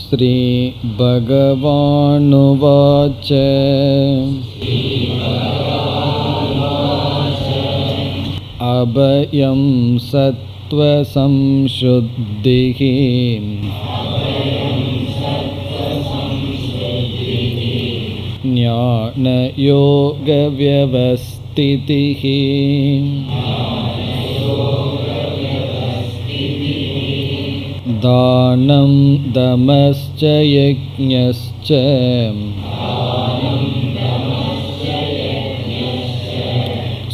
ஸ்ரீ பகவானுவாச்ச அபயம் சத்வசம்சுத்திஹ ஞானயோக வியவஸ்திதிஹ தானம் தமஸ்ச யஜ்ஞஸ்ச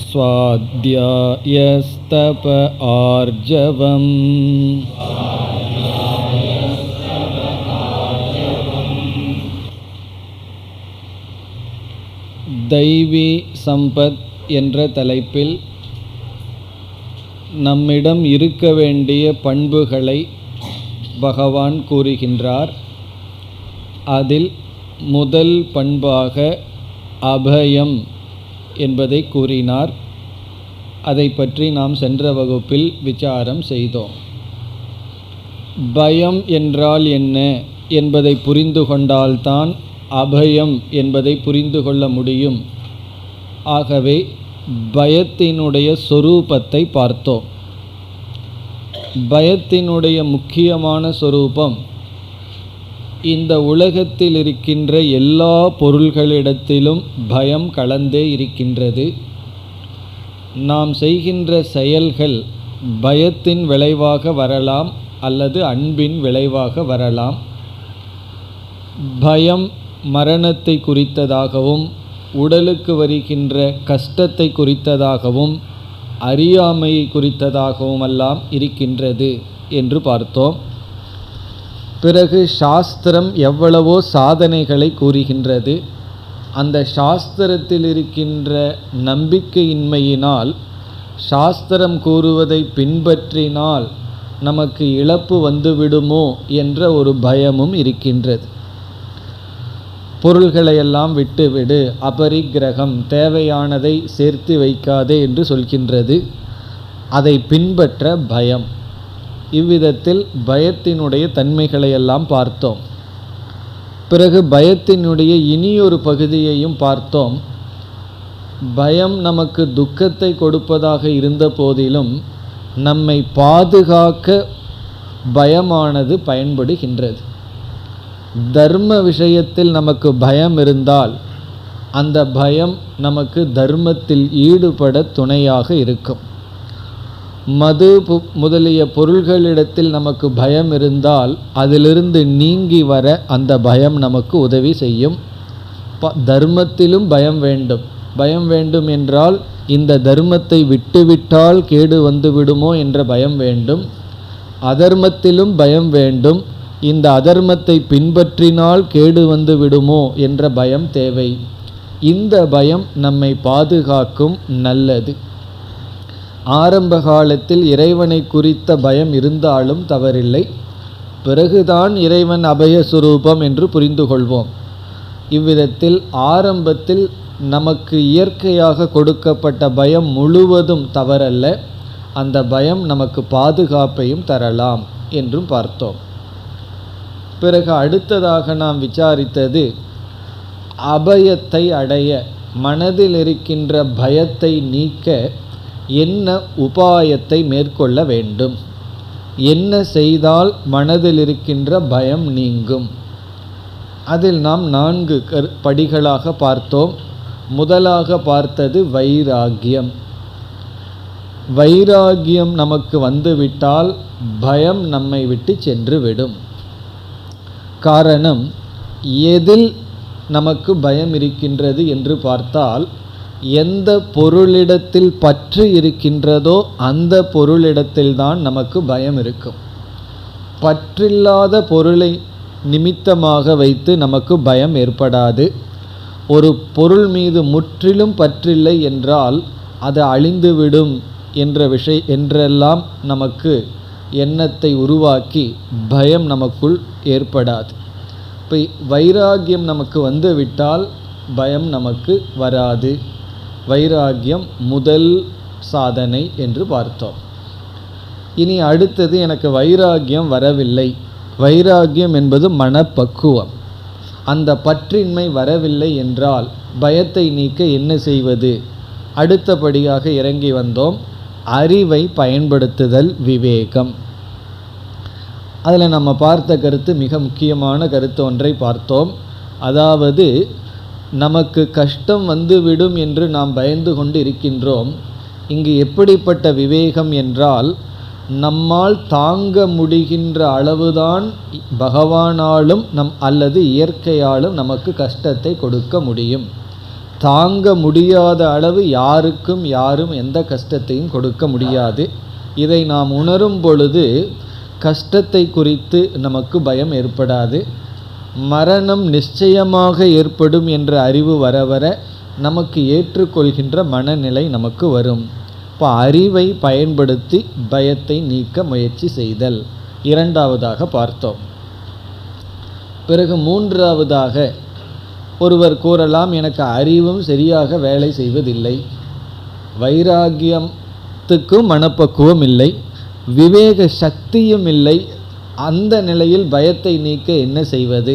ஸ்வாத்யாயஸ்தப ஆர்ஜவம். தெய்வீ சம்பத் என்ற தலைப்பில் நம்மிடம் இருக்க வேண்டிய பண்புகளை பகவான் கூறுகின்றார். அதில் முதல் பண்பாக அபயம் என்பதை கூறினார். அதை பற்றி நாம் சென்ற வகுப்பில் விசாரம் செய்தோம். பயம் என்றால் என்ன என்பதை புரிந்து கொண்டால்தான் அபயம் என்பதை புரிந்து கொள்ள முடியும். ஆகவே பயத்தினுடைய சொரூபத்தை பார்த்தோம். பயத்தினுடைய முக்கியமான சொரூபம் இந்த உலகத்தில் இருக்கின்ற எல்லா பொருள்களிடத்திலும் பயம் கலந்தே இருக்கின்றது. நாம் செய்கின்ற செயல்கள் பயத்தின் விளைவாக வரலாம் அல்லது அன்பின் விளைவாக வரலாம். பயம் மரணத்தை குறித்ததாகவும் உடலுக்கு வருகின்ற கஷ்டத்தை குறித்ததாகவும் அறியாமையை குறித்ததாகவும் எல்லாம் இருக்கின்றது என்று பார்த்தோம். பிறகு சாஸ்திரம் எவ்வளவோ சாதனைகளை கூறுகின்றது. அந்த சாஸ்திரத்தில் இருக்கின்ற நம்பிக்கையின்மையினால் சாஸ்திரம் கூறுவதை பின்பற்றினால் நமக்கு இழப்பு வந்துவிடுமோ என்ற ஒரு பயமும் இருக்கின்றது. பொருள்களையெல்லாம் விட்டுவிடு, அபரிக்கிரகம், தேவையானதை சேர்த்து வைக்காதே என்று சொல்கின்றது. அதை பின்பற்ற பயம். இவ்விதத்தில் பயத்தினுடைய தன்மைகளையெல்லாம் பார்த்தோம். பிறகு பயத்தினுடைய இனியொரு பகுதியையும் பார்த்தோம். பயம் நமக்கு துக்கத்தை கொடுப்பதாக இருந்த போதிலும் நம்மை பாதுகாக்க பயமானது பயன்படுகின்றது. தர்ம விஷயத்தில் நமக்கு பயம் இருந்தால் அந்த பயம் நமக்கு தர்மத்தில் ஈடுபட துணையாக இருக்கும். மது முதலிய பொருள்களிடத்தில் நமக்கு பயம் இருந்தால் அதிலிருந்து நீங்கி வர அந்த பயம் நமக்கு உதவி செய்யும். தர்மத்திலும் பயம் வேண்டும். பயம் வேண்டும் என்றால் இந்த தர்மத்தை விட்டுவிட்டால் கேடு வந்து விடுமோ என்ற பயம் வேண்டும். அதர்மத்திலும் பயம் வேண்டும். இந்த அதர்மத்தை பின்பற்றினால் கேடு வந்து விடுமோ என்ற பயம் தேவை. இந்த பயம் நம்மை பாதுகாக்கும், நல்லது. ஆரம்ப காலத்தில் இறைவனை குறித்த பயம் இருந்தாலும் தவறில்லை. பிறகுதான் இறைவன் அபயஸ்வரூபம் என்று புரிந்து கொள்வோம். இவ்விதத்தில் ஆரம்பத்தில் நமக்கு இயற்கையாக கொடுக்கப்பட்ட பயம் முழுவதும் தவறல்ல. அந்த பயம் நமக்கு பாதுகாப்பையும் தரலாம் என்றும் பார்த்தோம். பிறகு அடுத்ததாக நாம் விசாரித்தது அபயத்தை அடைய, மனதில் இருக்கின்ற பயத்தை நீக்க என்ன உபாயத்தை மேற்கொள்ள வேண்டும், என்ன செய்தால் மனதில் இருக்கின்ற பயம் நீங்கும். அதில் நாம் 4 படிகளாக பார்த்தோம். முதலாக பார்த்தது வைராகியம். வைராகியம் நமக்கு வந்துவிட்டால் பயம் நம்மை விட்டு சென்று விடும். காரணம், எதில் நமக்கு பயம் இருக்கின்றது என்று பார்த்தால், எந்த பொருளிடத்தில் பற்று இருக்கின்றதோ அந்த பொருளிடத்தில்தான் நமக்கு பயம் இருக்கும். பற்றில்லாத பொருளை நிமித்தமாக வைத்து நமக்கு பயம் ஏற்படாது. ஒரு பொருள் மீது முற்றிலும் பற்றில்லை என்றால் அது அழிந்துவிடும் என்றெல்லாம் நமக்கு எண்ணத்தை உருவாக்கி பயம் நமக்குள் ஏற்படாது. இப்போ வைராகியம் நமக்கு வந்துவிட்டால் பயம் நமக்கு வராது. வைராகியம் முதல் சாதனை என்று பார்த்தோம். இனி அடுத்தது, எனக்கு வைராகியம் வரவில்லை, வைராகியம் என்பது மனப்பக்குவம். அந்த பற்றின்மை வரவில்லை என்றால் பயத்தை நீக்க என்ன செய்வது? அடுத்தபடியாக இறங்கி வந்தோம், அறிவை பயன்படுத்துதல், விவேகம். அதில் நம்ம பார்த்த கருத்து மிக முக்கியமான கருத்து ஒன்றை பார்த்தோம். அதாவது நமக்கு கஷ்டம் வந்துவிடும் என்று நாம் பயந்து கொண்டு இருக்கின்றோம். இங்கு எப்படிப்பட்ட விவேகம் என்றால், நம்மால் தாங்க முடிகின்ற அளவுதான் பகவானாலும் அல்லது இயற்கையாலும் நமக்கு கஷ்டத்தை கொடுக்க முடியும். தாங்க முடியாத அளவு யாரும் எந்த கஷ்டத்தையும் கொடுக்க முடியாது. இதை நாம் உணரும் பொழுது கஷ்டத்தை குறித்து நமக்கு பயம் ஏற்படாது. மரணம் நிச்சயமாக ஏற்படும் என்ற அறிவு வர வர நமக்கு ஏற்றுக்கொள்கின்ற மனநிலை நமக்கு வரும். இப்போ அறிவை பயன்படுத்தி பயத்தை நீக்க முயற்சி செய்தல் இரண்டாவதாக பார்த்தோம். பிறகு மூன்றாவதாக ஒருவர் கூறலாம், எனக்கு அறிவும் சரியாக வேலை செய்வதில்லை, வைராகியத்துக்கும் மனப்பக்குவம் இல்லை, விவேக சக்தியும் இல்லை, அந்த நிலையில் பயத்தை நீக்க என்ன செய்வது?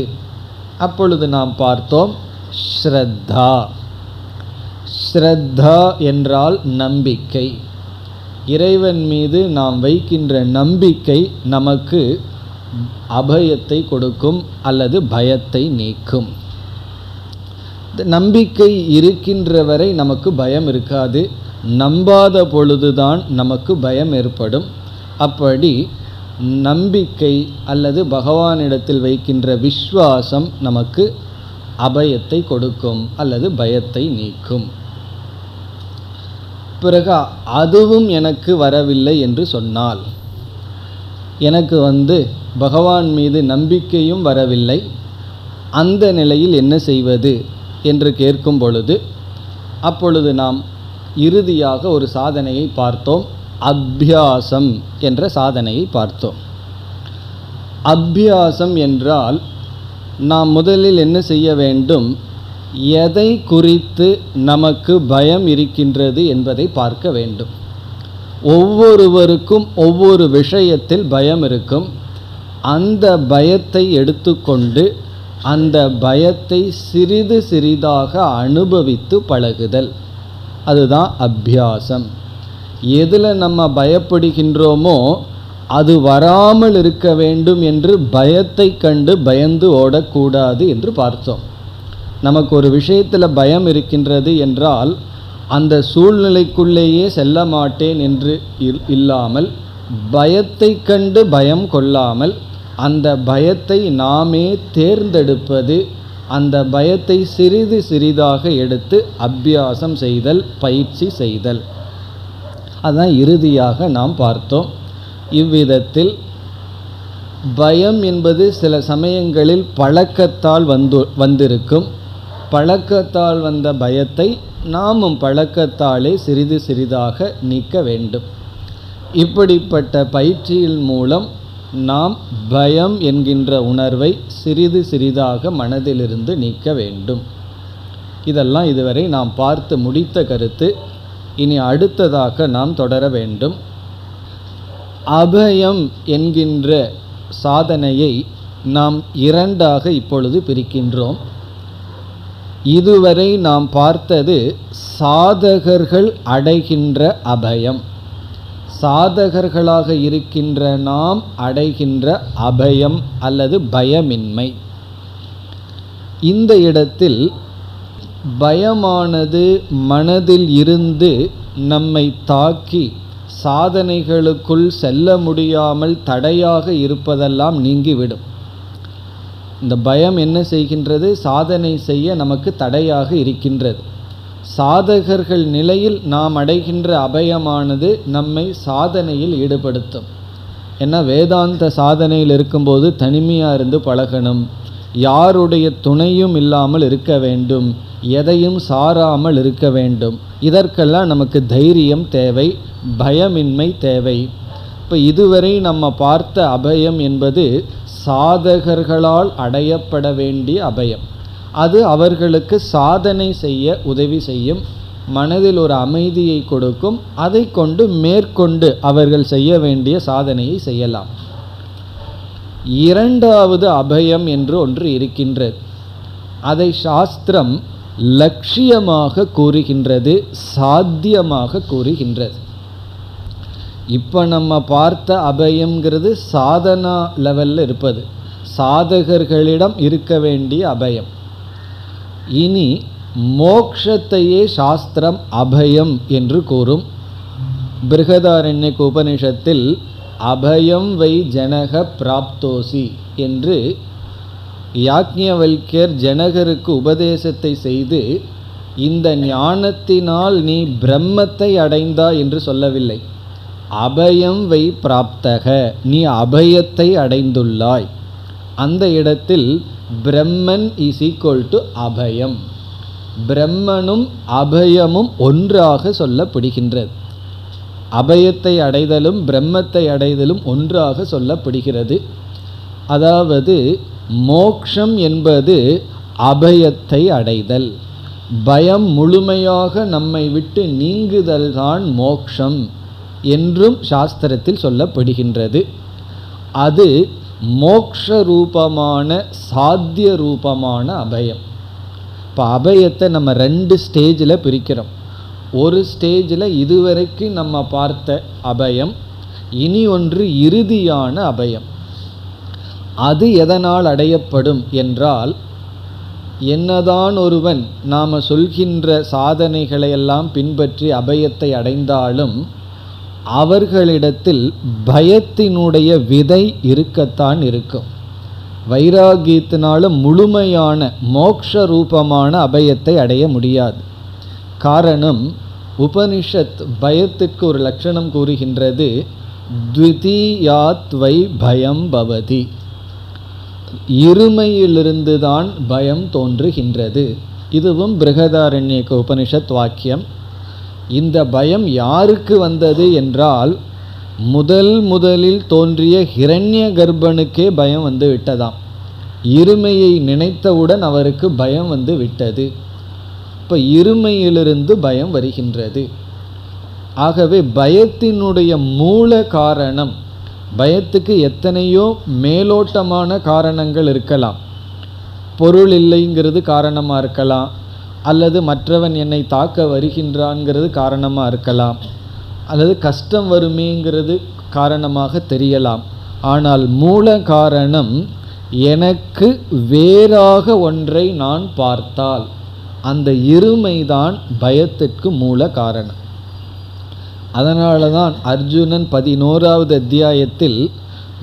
அப்பொழுது நாம் பார்த்தோம் ஸ்ரத்தா. ஸ்ரத்தா என்றால் நம்பிக்கை. இறைவன் மீது நாம் வைக்கின்ற நம்பிக்கை நமக்கு அபயத்தை கொடுக்கும் அல்லது பயத்தை நீக்கும். நம்பிக்கை இருக்கின்ற வரை நமக்கு பயம் இருக்காது. நம்பாத பொழுதுதான் நமக்கு பயம் ஏற்படும். அப்படி நம்பிக்கை அல்லது பகவானிடத்தில் வைக்கின்ற விஸ்வாசம் நமக்கு அபயத்தை கொடுக்கும் அல்லது பயத்தை நீக்கும். பிறகு அதுவும் எனக்கு வரவில்லை என்று சொன்னால், எனக்கு பகவான் மீது நம்பிக்கையும் வரவில்லை, அந்த நிலையில் என்ன செய்வது என்று கேட்கும் பொழுது, அப்பொழுது நாம் இறுதியாக ஒரு சாதனையை பார்த்தோம், அபியாசம் என்ற சாதனையை பார்த்தோம். அபியாசம் என்றால் நாம் முதலில் என்ன செய்ய வேண்டும்? எதை குறித்து நமக்கு பயம் இருக்கின்றது என்பதை பார்க்க வேண்டும். ஒவ்வொருவருக்கும் ஒவ்வொரு விஷயத்தில் பயம் இருக்கும். அந்த பயத்தை எடுத்துக்கொண்டு அந்த பயத்தை சிறிது சிறிதாக அனுபவித்து பழகுதல், அதுதான் அபியாசம். எதில் நம்ம பயப்படுகின்றோமோ அது வராமல் இருக்க வேண்டும் என்று பயத்தை கண்டு பயந்து ஓடக்கூடாது என்று பார்த்தோம். நமக்கு ஒரு விஷயத்தில் பயம் இருக்கின்றது என்றால் அந்த சூழ்நிலைக்குள்ளேயே செல்ல மாட்டேன் என்று இல்லாமல், பயத்தை கண்டு பயம் கொள்ளாமல் அந்த பயத்தை நாமே தேர்ந்தெடுப்பது, அந்த பயத்தை சிறிது சிறிதாக எடுத்து அபியாசம் செய்தல், பயிற்சி செய்தல், அதுதான் இறுதியாக நாம் பார்த்தோம். இவ்விதத்தில் பயம் என்பது சில சமயங்களில் பழக்கத்தால் வந்திருக்கும். பழக்கத்தால் வந்த பயத்தை நாமும் பழக்கத்தாலே சிறிது சிறிதாக நீக்க வேண்டும். இப்படிப்பட்ட பயிற்சியின் மூலம் நாம் பயம் என்கின்ற உணர்வை சிறிது சிறிதாக மனதிலிருந்து நீக்க வேண்டும். இதெல்லாம் இதுவரை நாம் பார்த்து முடித்த கருத்து. இனி அடுத்ததாக நாம் தொடர வேண்டும். அபயம் என்கின்ற சாதனையை நாம் இரண்டாக இப்பொழுது பிரிக்கின்றோம். இதுவரை நாம் பார்த்தது சாதகர்கள் அடைகின்ற அபயம், சாதகர்களாக இருக்கின்ற நாம் அடைகின்ற அபயம் அல்லது பயமின்மை. இந்த இடத்தில் பயமானது மனதில் இருந்து நம்மை தாக்கி சாதனைகளுக்குள் செல்ல முடியாமல் தடையாக இருப்பதெல்லாம் நீங்கிவிடும். இந்த பயம் என்ன செய்கின்றது? சாதனை செய்ய நமக்கு தடையாக இருக்கின்றது. சாதகர்கள் நிலையில் நாம் அடைகின்ற அபயமானது நம்மை சாதனையில் ஈடுபடுத்தும். ஏன்னா வேதாந்த சாதனையில் இருக்கும்போது தனிமையாக இருந்து பழகணும், யாருடைய துணையும் இல்லாமல் இருக்க வேண்டும், எதையும் சாராமல் இருக்க வேண்டும். இதற்கெல்லாம் நமக்கு தைரியம் தேவை, பயமின்மை தேவை. இப்போ இதுவரை நம்ம பார்த்த அபயம் என்பது சாதகர்களால் அடையப்பட வேண்டிய அபயம். அது அவர்களுக்கு சாதனை செய்ய உதவி செய்யும், மனதில் ஒரு அமைதியை கொடுக்கும். அதை கொண்டு மேற்கொண்டு அவர்கள் செய்ய வேண்டிய சாதனையை செய்யலாம். இரண்டாவது அபயம் என்று ஒன்று இருக்கின்றது. அதை சாஸ்திரம் லட்சியமாக கூறுகின்றது, சாத்தியமாக கூறுகின்றது. இப்போ நம்ம பார்த்த அபயம்ங்கிறது சாதனா லெவலில் இருப்பது, சாதகர்களிடம் இருக்க வேண்டிய அபயம். இனி மோக்ஷத்தையே சாஸ்திரம் அபயம் என்று கூறும். பிருகதாரண்யக உபனிஷத்தில் அபயம் வை ஜனக பிராப்தோசி என்று யாக்ஞவல்யர் ஜனகருக்கு உபதேசத்தை செய்து, இந்த ஞானத்தினால் நீ பிரம்மத்தை அடைந்தாய் என்று சொல்லவில்லை. அபயம் வை பிராப்தக, நீ அபயத்தை அடைந்துள்ளாய். அந்த இடத்தில் பிரம்மன் இஸ் ஈக்குவல் டு அபயம். பிரம்மனும் அபயமும் ஒன்றாக சொல்லப்படுகின்றது. அபயத்தை அடைதலும் பிரம்மத்தை அடைதலும் ஒன்றாக சொல்லப்படுகிறது. அதாவது மோக்ஷம் என்பது அபயத்தை அடைதல், பயம் முழுமையாக நம்மை விட்டு நீங்குதல் தான் மோக்ஷம் என்றும் சாஸ்திரத்தில் சொல்லப்படுகின்றது. அது மோக்ஷ ரூபமான சாத்திய ரூபமான அபயம். இப்போ அபயத்தை நம்ம 2 ஸ்டேஜில் பிரிக்கிறோம். ஒரு ஸ்டேஜில் இதுவரைக்கும் நம்ம பார்த்த அபயம், இனி ஒன்று இறுதியான அபயம். அது எதனால் அடையப்படும் என்றால், என்னதான் ஒருவன் நாம் சொல்கின்ற சாதனைகளையெல்லாம் பின்பற்றி அபயத்தை அடைந்தாலும் அவர்களிடத்தில் பயத்தினுடைய விதை இருக்கத்தான் இருக்கும். வைராகியத்தினால முழுமையான மோக்ஷ ரூபமான அபயத்தை அடைய முடியாது. காரணம், உபனிஷத் பயத்திற்கு ஒரு லட்சணம் கூறுகின்றது, த்விதீயாத் வை பயம் பவதி. இருமையிலிருந்து தான் பயம் தோன்றுகின்றது. இதுவும் பிருகதாரண்யக உபனிஷத் வாக்கியம். இந்த பயம் யாருக்கு வந்தது என்றால், முதலில் தோன்றிய ஹிரண்ய கர்ப்பனுக்கே பயம் வந்து விட்டதாம். இருமையை நினைத்தவுடன் அவருக்கு பயம் வந்து விட்டது. இப்போ இருமையிலிருந்து பயம் வருகின்றது. ஆகவே பயத்தினுடைய மூல காரணம், பயத்துக்கு எத்தனையோ மேலோட்டமான காரணங்கள் இருக்கலாம். பொருள் இல்லைங்கிறது காரணமாக இருக்கலாம், அல்லது மற்றவன் என்னை தாக்க வருகின்றான்ங்கிறது காரணமாக இருக்கலாம், அல்லது கஷ்டம் வருமேங்கிறது காரணமாக தெரியலாம். ஆனால் மூல காரணம், எனக்கு வேறாக ஒன்றை நான் பார்த்தால் அந்த இருமைதான் பயத்திற்கு மூல காரணம். அதனால தான் அர்ஜுனன் 11வது அத்தியாயத்தில்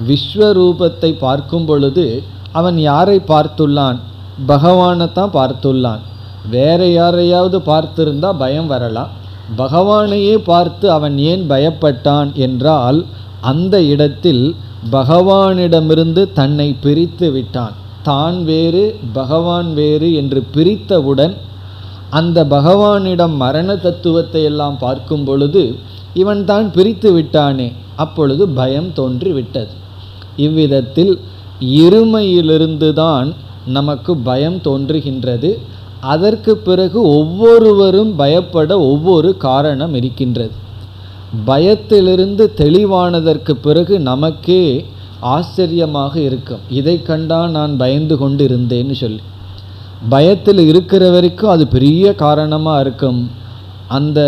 விஸ்வரூபத்தை பார்க்கும் பொழுது அவன் யாரை பார்த்துள்ளான்? பகவானைத்தான் பார்த்துள்ளான். வேற யாரையாவது பார்த்திருந்தா பயம் வரலாம். பகவானையே பார்த்து அவன் ஏன் பயப்பட்டான் என்றால், அந்த இடத்தில் பகவானிடமிருந்து தன்னை பிரித்து விட்டான். தான் வேறு பகவான் வேறு என்று பிரித்தவுடன் அந்த பகவானிடம் மரண தத்துவத்தை எல்லாம் பார்க்கும் பொழுது இவன் தான் பிரித்து விட்டானே, அப்பொழுது பயம் தோன்றி விட்டது. இவ்விதத்தில் இருமையிலிருந்து தான் நமக்கு பயம் தோன்றுகின்றது. அதற்கு பிறகு ஒவ்வொருவரும் பயப்பட ஒவ்வொரு காரணம் இருக்கின்றது. பயத்திலிருந்து தெளிவானதற்கு பிறகு நமக்கே ஆச்சரியமாக இருக்கும், இதை கண்டா நான் பயந்து கொண்டு இருந்தேன்னு சொல்லி. பயத்தில் இருக்கிற வரைக்கும் அது பெரிய காரணமாக இருக்கும். அந்த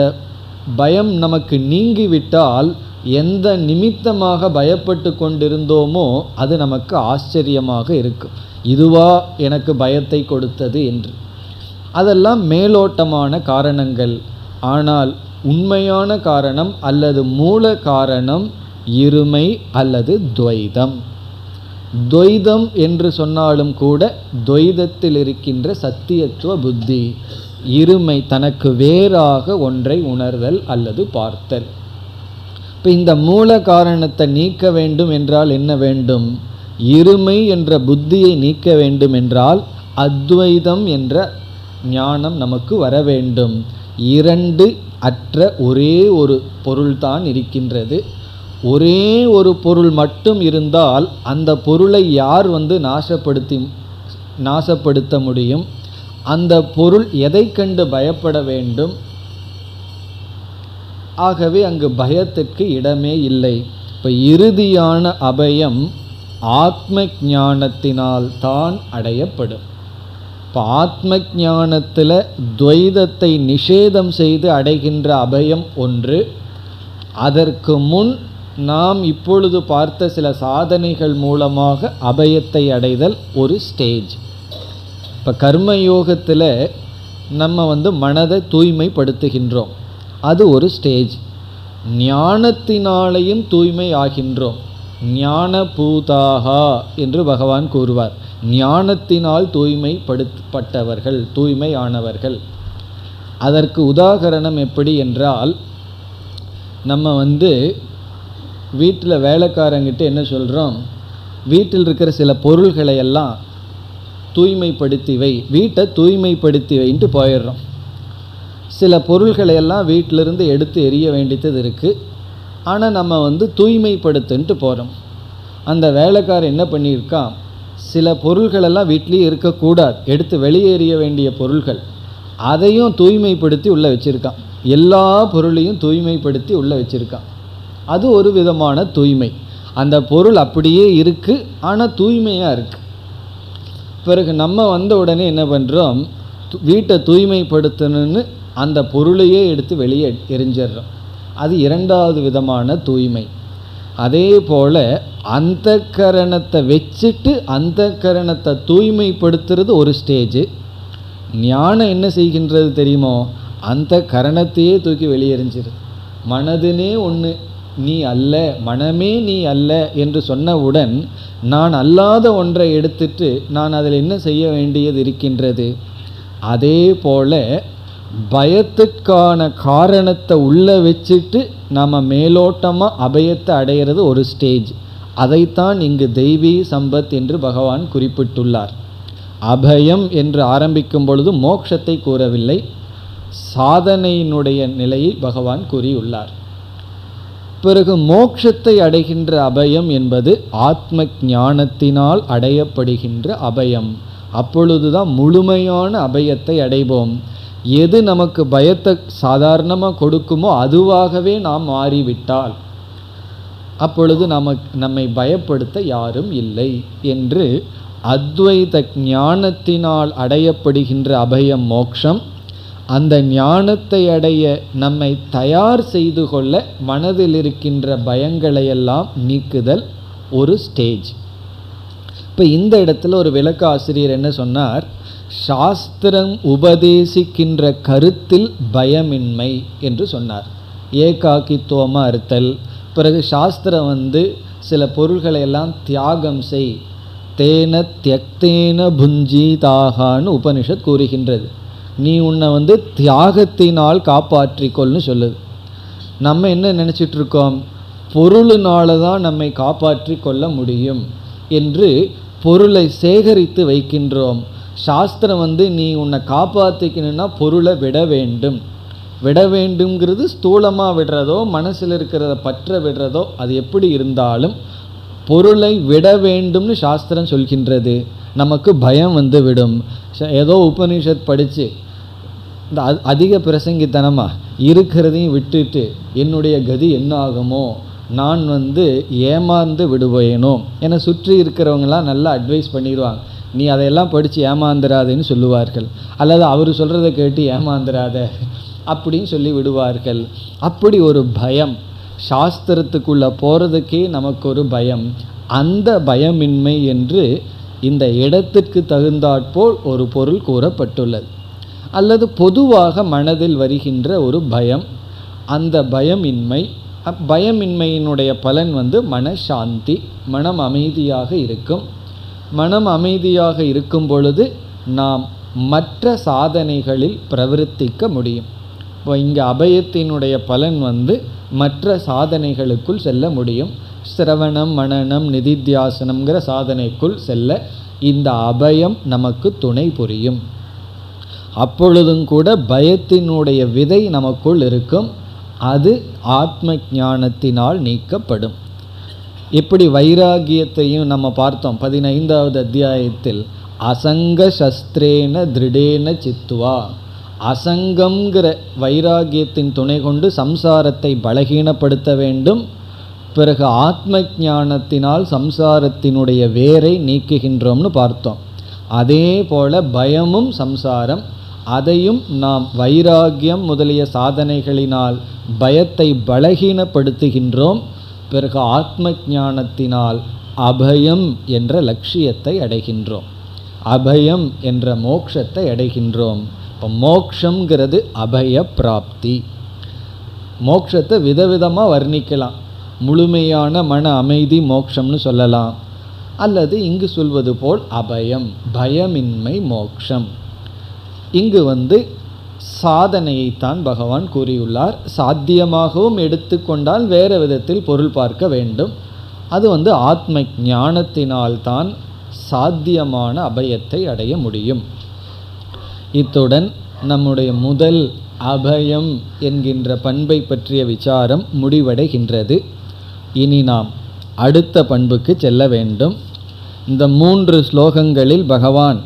பயம் நமக்கு நீங்கிவிட்டால் எந்த நிமித்தமாக பயப்பட்டு கொண்டிருந்தோமோ அது நமக்கு ஆச்சரியமாக இருக்கும். இதுவா எனக்கு பயத்தை கொடுத்தது என்று. அதெல்லாம் மேலோட்டமான காரணங்கள். ஆனால் உண்மையான காரணம் அல்லது மூல காரணம் இருமை அல்லது துவைதம். துவைதம் என்று சொன்னாலும் கூட துவைதத்தில் இருக்கின்ற சத்தியத்துவ புத்தி, இருமை, தனக்கு வேறாக ஒன்றை உணர்தல் அல்லது பார்த்தல். இப்போ இந்த மூல காரணத்தை நீக்க வேண்டும் என்றால் என்ன வேண்டும்? இருமை என்ற புத்தியை நீக்க வேண்டும் என்றால் அத்வைதம் என்ற ஞானம் நமக்கு வர வேண்டும். இரண்டு அற்ற ஒரே ஒரு பொருள்தான் இருக்கின்றது. ஒரே ஒரு பொருள் மட்டும் இருந்தால் அந்த பொருளை யார் நாசப்படுத்த முடியும்? அந்த பொருள் எதை கண்டு பயப்பட வேண்டும்? ஆகவே அங்கு பயத்துக்கு இடமே இல்லை. இப்போ இறுதியான அபயம் ஆத்ம ஞானத்தினால் தான் அடையப்படும். இப்போ ஆத்ம ஞானத்தில் துவைதத்தை நிஷேதம் செய்து அடைகின்ற அபயம் ஒன்று. அதற்கு முன் நாம் இப்பொழுது பார்த்த சில சாதனைகள் மூலமாக அபயத்தை அடைதல் ஒரு ஸ்டேஜ். இப்போ கர்மயோகத்தில் நம்ம மனதை தூய்மைப்படுத்துகின்றோம், அது ஒரு ஸ்டேஜ். ஞானத்தினாலேயும் தூய்மை ஆகின்றோம். ஞான பூதாகா என்று பகவான் கூறுவார். ஞானத்தினால் தூய்மைப்படுத்தப்பட்டவர்கள், தூய்மை ஆனவர்கள். அதற்கு உதாகரணம் எப்படி என்றால், நம்ம வீட்டில் வேலைக்காரங்கிட்ட என்ன சொல்கிறோம், வீட்டில் இருக்கிற சில பொருள்களை எல்லாம் தூய்மைப்படுத்தி வை, வீட்டை தூய்மைப்படுத்தி வைன்ட்டு போயிடுறோம். சில பொருள்களை எல்லாம் வீட்டிலிருந்து எடுத்து எறிய வேண்டியது இருக்குது. ஆனால் நம்ம தூய்மைப்படுத்துன்ட்டு போகிறோம். அந்த வேலைக்காரன் என்ன பண்ணியிருக்கான், சில பொருள்களெல்லாம் வீட்லேயே இருக்கக்கூடாது, எடுத்து வெளியேறிய வேண்டிய பொருள்கள், அதையும் தூய்மைப்படுத்தி உள்ளே வச்சுருக்கான். எல்லா பொருளையும் தூய்மைப்படுத்தி உள்ளே வச்சுருக்கான். அது ஒரு விதமான தூய்மை. அந்த பொருள் அப்படியே இருக்குது, ஆனால் தூய்மையாக இருக்குது. பிறகு நம்ம வந்த உடனே என்ன பண்ணுறோம், வீட்டை தூய்மைப்படுத்தணும்னு அந்த பொருளையே எடுத்து வெளியே எரிஞ்சிடுறோம். அது இரண்டாவது விதமான தூய்மை. அதே போல் அந்த கரணத்தை வச்சுட்டு அந்த கரணத்தை தூய்மைப்படுத்துறது ஒரு ஸ்டேஜ். ஞானம் என்ன செய்கின்றது தெரியுமோ, அந்த கரணத்தையே தூக்கி வெளியெறிஞ்சிரு. மனதுனே ஒன்று, நீ அல்ல, மனமே நீ அல்ல என்று சொன்னவுடன் நான் அல்லாத ஒன்றை எடுத்துட்டு நான் அதில் என்ன செய்ய வேண்டியது இருக்கின்றது. அதே போல் பயத்துக்கான காரணத்தை உள்ளே வச்சுட்டு நாம் மேலோட்டமாக அபயத்தை அடைகிறது ஒரு ஸ்டேஜ். அதைத்தான் இங்கு தெய்வீ சம்பத் என்று பகவான் குறிப்பிட்டுள்ளார். அபயம் என்று ஆரம்பிக்கும் பொழுது மோட்சத்தை கூறவில்லை, சாதனையினுடைய நிலையை பகவான் கூறியுள்ளார். பிறகு மோட்சத்தை அடைகின்ற அபயம் என்பது ஆத்ம ஞானத்தினால் அடையப்படுகின்ற அபயம். அப்பொழுதுதான் முழுமையான அபயத்தை அடைவோம். எது நமக்கு பயத்தை சாதாரணமாக கொடுக்குமோ அதுவாகவே நாம் மாறிவிட்டால் அப்பொழுது நம்மை பயப்படுத்த யாரும் இல்லை என்று அத்வைத ஞானத்தினால் அடையப்படுகின்ற அபயம் மோட்சம். அந்த ஞானத்தை அடைய நம்மை தயார் செய்து கொள்ள மனதில் இருக்கின்ற பயங்களையெல்லாம் நீக்குதல் ஒரு ஸ்டேஜ். இப்போ இந்த இடத்துல ஒரு விளக்க ஆசிரியர் என்ன சொன்னார், சாஸ்திரம் உபதேசிக்கின்ற கருத்தில் பயமின்மை என்று சொன்னார். ஏகாக்கித்துவமாக இருத்தல். பிறகு சாஸ்திரம் சில பொருள்களை எல்லாம் தியாகம் செய், தேன தியக்தேன புஞ்சிதாகான்னு உபனிஷத் கூறுகின்றது. நீ உன்னை தியாகத்தினால் காப்பாற்றிக்கொள்னு சொல்லுது. நம்ம என்ன நினச்சிட்ருக்கோம், பொருளினால தான் நம்மை காப்பாற்றி கொள்ள முடியும் என்று பொருளை சேகரித்து வைக்கின்றோம். சாஸ்திரம் நீ உன்னை காப்பாற்றிக்கணுன்னா பொருளை விட வேண்டும். விட வேண்டும்ங்கிறது ஸ்தூலமாக விடுறதோ மனசில் இருக்கிறத பற்ற விடுறதோ அது எப்படி இருந்தாலும் பொருளை விட வேண்டும்னு சாஸ்திரம் சொல்கின்றது. நமக்கு பயம் விடும். ஏதோ உபனிஷத் படித்து இந்த அதிக பிரசங்கித்தனமாக இருக்கிறதையும் விட்டுட்டு என்னுடைய கதி என்ன ஆகுமோ, நான் ஏமாந்து விடுவேனோ என சுற்றி இருக்கிறவங்களாம் நல்லா அட்வைஸ் பண்ணிடுவாங்க. நீ அதையெல்லாம் படித்து ஏமாந்துடாதேன்னு சொல்லுவார்கள். அல்லது அவர் சொல்கிறத கேட்டு ஏமாந்துடாத அப்படின்னு சொல்லி விடுவார்கள். அப்படி ஒரு பயம், சாஸ்திரத்துக்குள்ளே போகிறதுக்கே நமக்கு ஒரு பயம். அந்த பயமின்மை என்று இந்த இடத்திற்கு தகுந்தாற்போல் ஒரு பொருள் கூறப்பட்டுள்ளது. அல்லது பொதுவாக மனதில் வருகின்ற ஒரு பயம். அந்த பயமின்மை, பயமின்மையினுடைய பலன் மனசாந்தி, மனம் அமைதியாக இருக்கும். மனம் அமைதியாக இருக்கும் பொழுது நாம் மற்ற சாதனைகளில் பிரவர்த்திக்க முடியும். இப்போ இங்கே அபயத்தினுடைய பலன் மற்ற சாதனைகளுக்குள் செல்ல முடியும். சிரவணம், மனனம், நிதித்தியாசனம்ங்கிற சாதனைக்குள் செல்ல இந்த அபயம் நமக்கு துணை புரியும். அப்பொழுதும் கூட பயத்தினுடைய விதை நமக்குள் இருக்கும். அது ஆத்ம ஞானத்தினால் நீக்கப்படும். எப்படி வைராகியத்தையும் நம்ம பார்த்தோம் 15வது அத்தியாயத்தில். அசங்க சஸ்திரேன திருடேன சித்துவா. அசங்கம்ங்கிற வைராகியத்தின் துணை கொண்டு சம்சாரத்தை பலகீனப்படுத்த வேண்டும். பிறகு ஆத்ம ஞானத்தினால் சம்சாரத்தினுடைய வேரை நீக்குகின்றோம்னு பார்த்தோம். அதே போல பயமும் சம்சாரம், அதையும் நாம் வைராகியம் முதலிய சாதனைகளினால் பயத்தை பலகீனப்படுத்துகின்றோம். பிறகு ஆத்ம ஞானத்தினால் அபயம் என்ற லட்சியத்தை அடைகின்றோம், அபயம் என்ற மோட்சத்தை அடைகின்றோம். இப்போ மோக்ஷங்கிறது அபய பிராப்தி. மோட்சத்தை விதவிதமாக வர்ணிக்கலாம். முழுமையான மன அமைதி மோட்சம்னு சொல்லலாம், அல்லது இங்கு சொல்வது போல் அபயம், பயமின்மை மோட்சம். இங்கு சாதனையைத்தான் பகவான் கூறியுள்ளார். சாத்தியமாகவும் எடுத்துக்கொண்டால் வேறு விதத்தில் பொருள் பார்க்க வேண்டும். அது ஆத்ம ஞானத்தினால்தான் சாத்தியமான அபயத்தை அடைய முடியும். இத்துடன் நம்முடைய முதல் அபயம் என்கின்ற பண்பை பற்றிய விசாரம் முடிவடைகின்றது. இனி நாம் அடுத்த பண்புக்கு செல்ல வேண்டும். இந்த 3 ஸ்லோகங்களில் பகவான்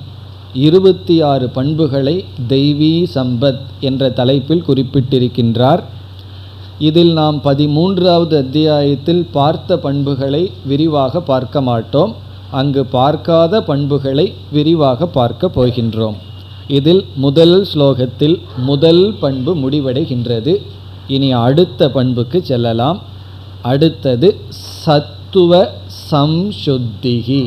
26 பண்புகளை தெய்வீ சம்பத் என்ற தலைப்பில் குறிப்பிட்டிருக்கின்றார். இதில் நாம் 13வது அத்தியாயத்தில் பார்த்த பண்புகளை விரிவாக பார்க்க மாட்டோம். அங்கு பார்க்காத பண்புகளை விரிவாக பார்க்க போகின்றோம். இதில் முதல் ஸ்லோகத்தில் முதல் பண்பு முடிவடைகின்றது. இனி அடுத்த பண்புக்கு செல்லலாம். அடுத்தது சத்துவ சம்சுத்திகி.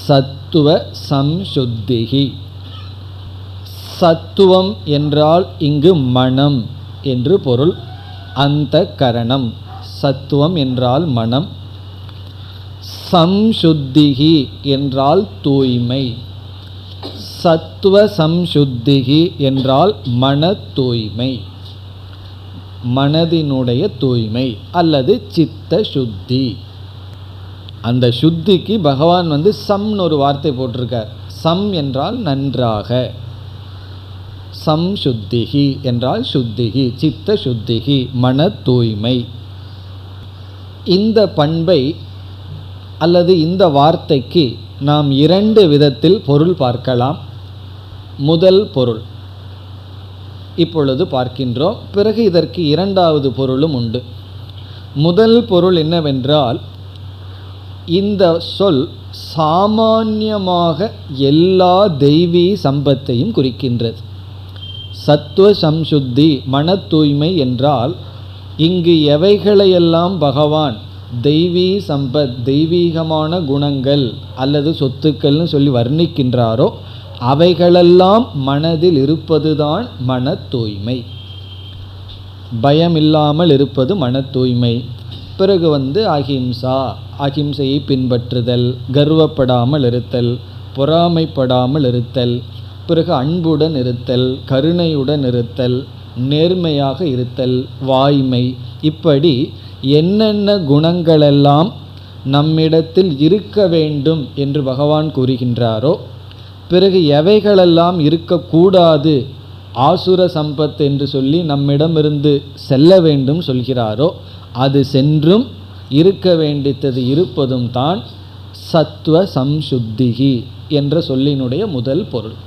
சத்துவ சம்சுத்திகி. சத்துவம் என்றால் இங்கு மனம் என்று பொருள். அந்த கரணம், சத்துவம் என்றால் மனம். சம்சுத்திகி என்றால் தூய்மை. சத்துவ சம்சுத்திகி என்றால் மன தூய்மை, மனதினுடைய தூய்மை அல்லது சித்த சுத்தி. அந்த சுத்திக்கு பகவான் சம்னு ஒரு வார்த்தை போட்டிருக்கார். சம் என்றால் நன்றாக, சம்சுத்திகி என்றால் சுத்திகி, சித்த சுத்திகி, மன தூய்மை. இந்த பண்பை அல்லது இந்த வார்த்தைக்கு நாம் 2 விதத்தில் பொருள் பார்க்கலாம். முதல் பொருள் இப்பொழுது பார்க்கின்றோம். பிறகு இதற்கு 2வது பொருளும் உண்டு. முதல் பொருள் என்னவென்றால், இந்த சொல் சாமான்யமாக எல்லா தெய்வீ சம்பத்தையும் குறிக்கின்றது. சத்துவ சம்சுத்தி, மன தூய்மை என்றால் இங்கு எவைகளையெல்லாம் பகவான் தெய்வீ சம்பத், தெய்வீகமான குணங்கள் அல்லது சொத்துக்கள்னு சொல்லி வர்ணிக்கின்றாரோ அவைகளெல்லாம் மனதில் இருப்பதுதான் மன தூய்மை. பயமில்லாமல் இருப்பது மன தூய்மை. பிறகு அஹிம்சா, அஹிம்சையை பின்பற்றுதல், கர்வப்படாமல் இருத்தல், பொறாமைப்படாமல் இருத்தல், பிறகு அன்புடன் இருத்தல், கருணையுடன் இருத்தல், நேர்மையாக இருத்தல், வாய்மை, இப்படி என்னென்ன குணங்களெல்லாம் நம்மிடத்தில் இருக்க வேண்டும் என்று பகவான் கூறுகின்றாரோ, பிறகு எவைகளெல்லாம் இருக்கக்கூடாது, ஆசுர சம்பத் என்று சொல்லி நம்மிடமிருந்து செல்ல வேண்டும் சொல்கிறாரோ அது சென்றும் இருக்க வேண்டியது இருப்பதும் தான் சத்துவ சம்சுத்திகி என்ற சொல்லினுடைய முதல் பொருள்.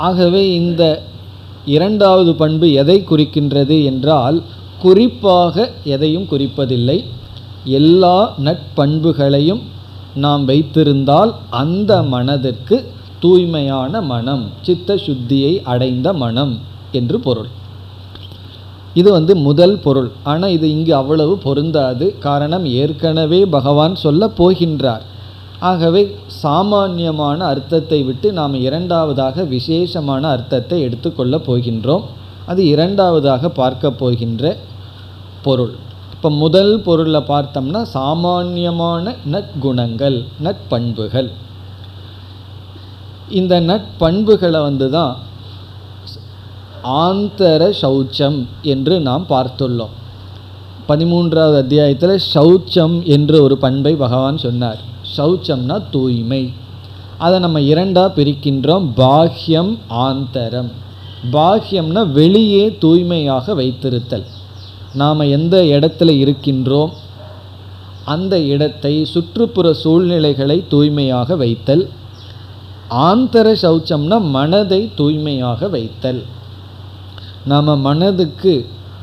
ஆகவே இந்த 2வது பண்பு எதை குறிக்கின்றது என்றால், குறிப்பாக எதையும் குறிப்பதில்லை. எல்லா நற்பண்புகளையும் நாம் வைத்திருந்தால் அந்த மனதிற்கு தூய்மையான மனம், சித்த சுத்தியை அடைந்த மனம் என்று பொருள். இது முதல் பொருள். ஆனால் இது இங்கு அவ்வளவு பொருந்தாது. காரணம், ஏற்கனவே பகவான் சொல்ல போகின்றார். ஆகவே சாமான்யமான அர்த்தத்தை விட்டு நாம் 2வதாக விசேஷமான அர்த்தத்தை எடுத்துக்கொள்ள போகின்றோம். அது 2வதாக பார்க்க போகின்ற பொருள். இப்போ முதல் பொருளை பார்த்தோம்னா சாமான்யமான நற்குணங்கள், நற்பண்புகள். இந்த நற்பண்புகளை தான் ஆந்தர சௌச்சம் என்று நாம் பார்த்துள்ளோம். 13வது அத்தியாயத்தில் சௌச்சம் என்று ஒரு பண்பை பகவான் சொன்னார். சௌச்சம்னா தூய்மை. அதை நம்ம 2ஆக பிரிக்கின்றோம், பாஹ்யம் ஆந்தரம். பாஹ்யம்னா வெளியே தூய்மையாக வைத்திருத்தல். நாம் எந்த இடத்துல இருக்கின்றோம் அந்த இடத்தை, சுற்றுப்புற சூழ்நிலைகளை தூய்மையாக வைத்தல். ஆந்தர சௌச்சம்னா மனதை தூய்மையாக வைத்தல். நாம் மனதுக்கு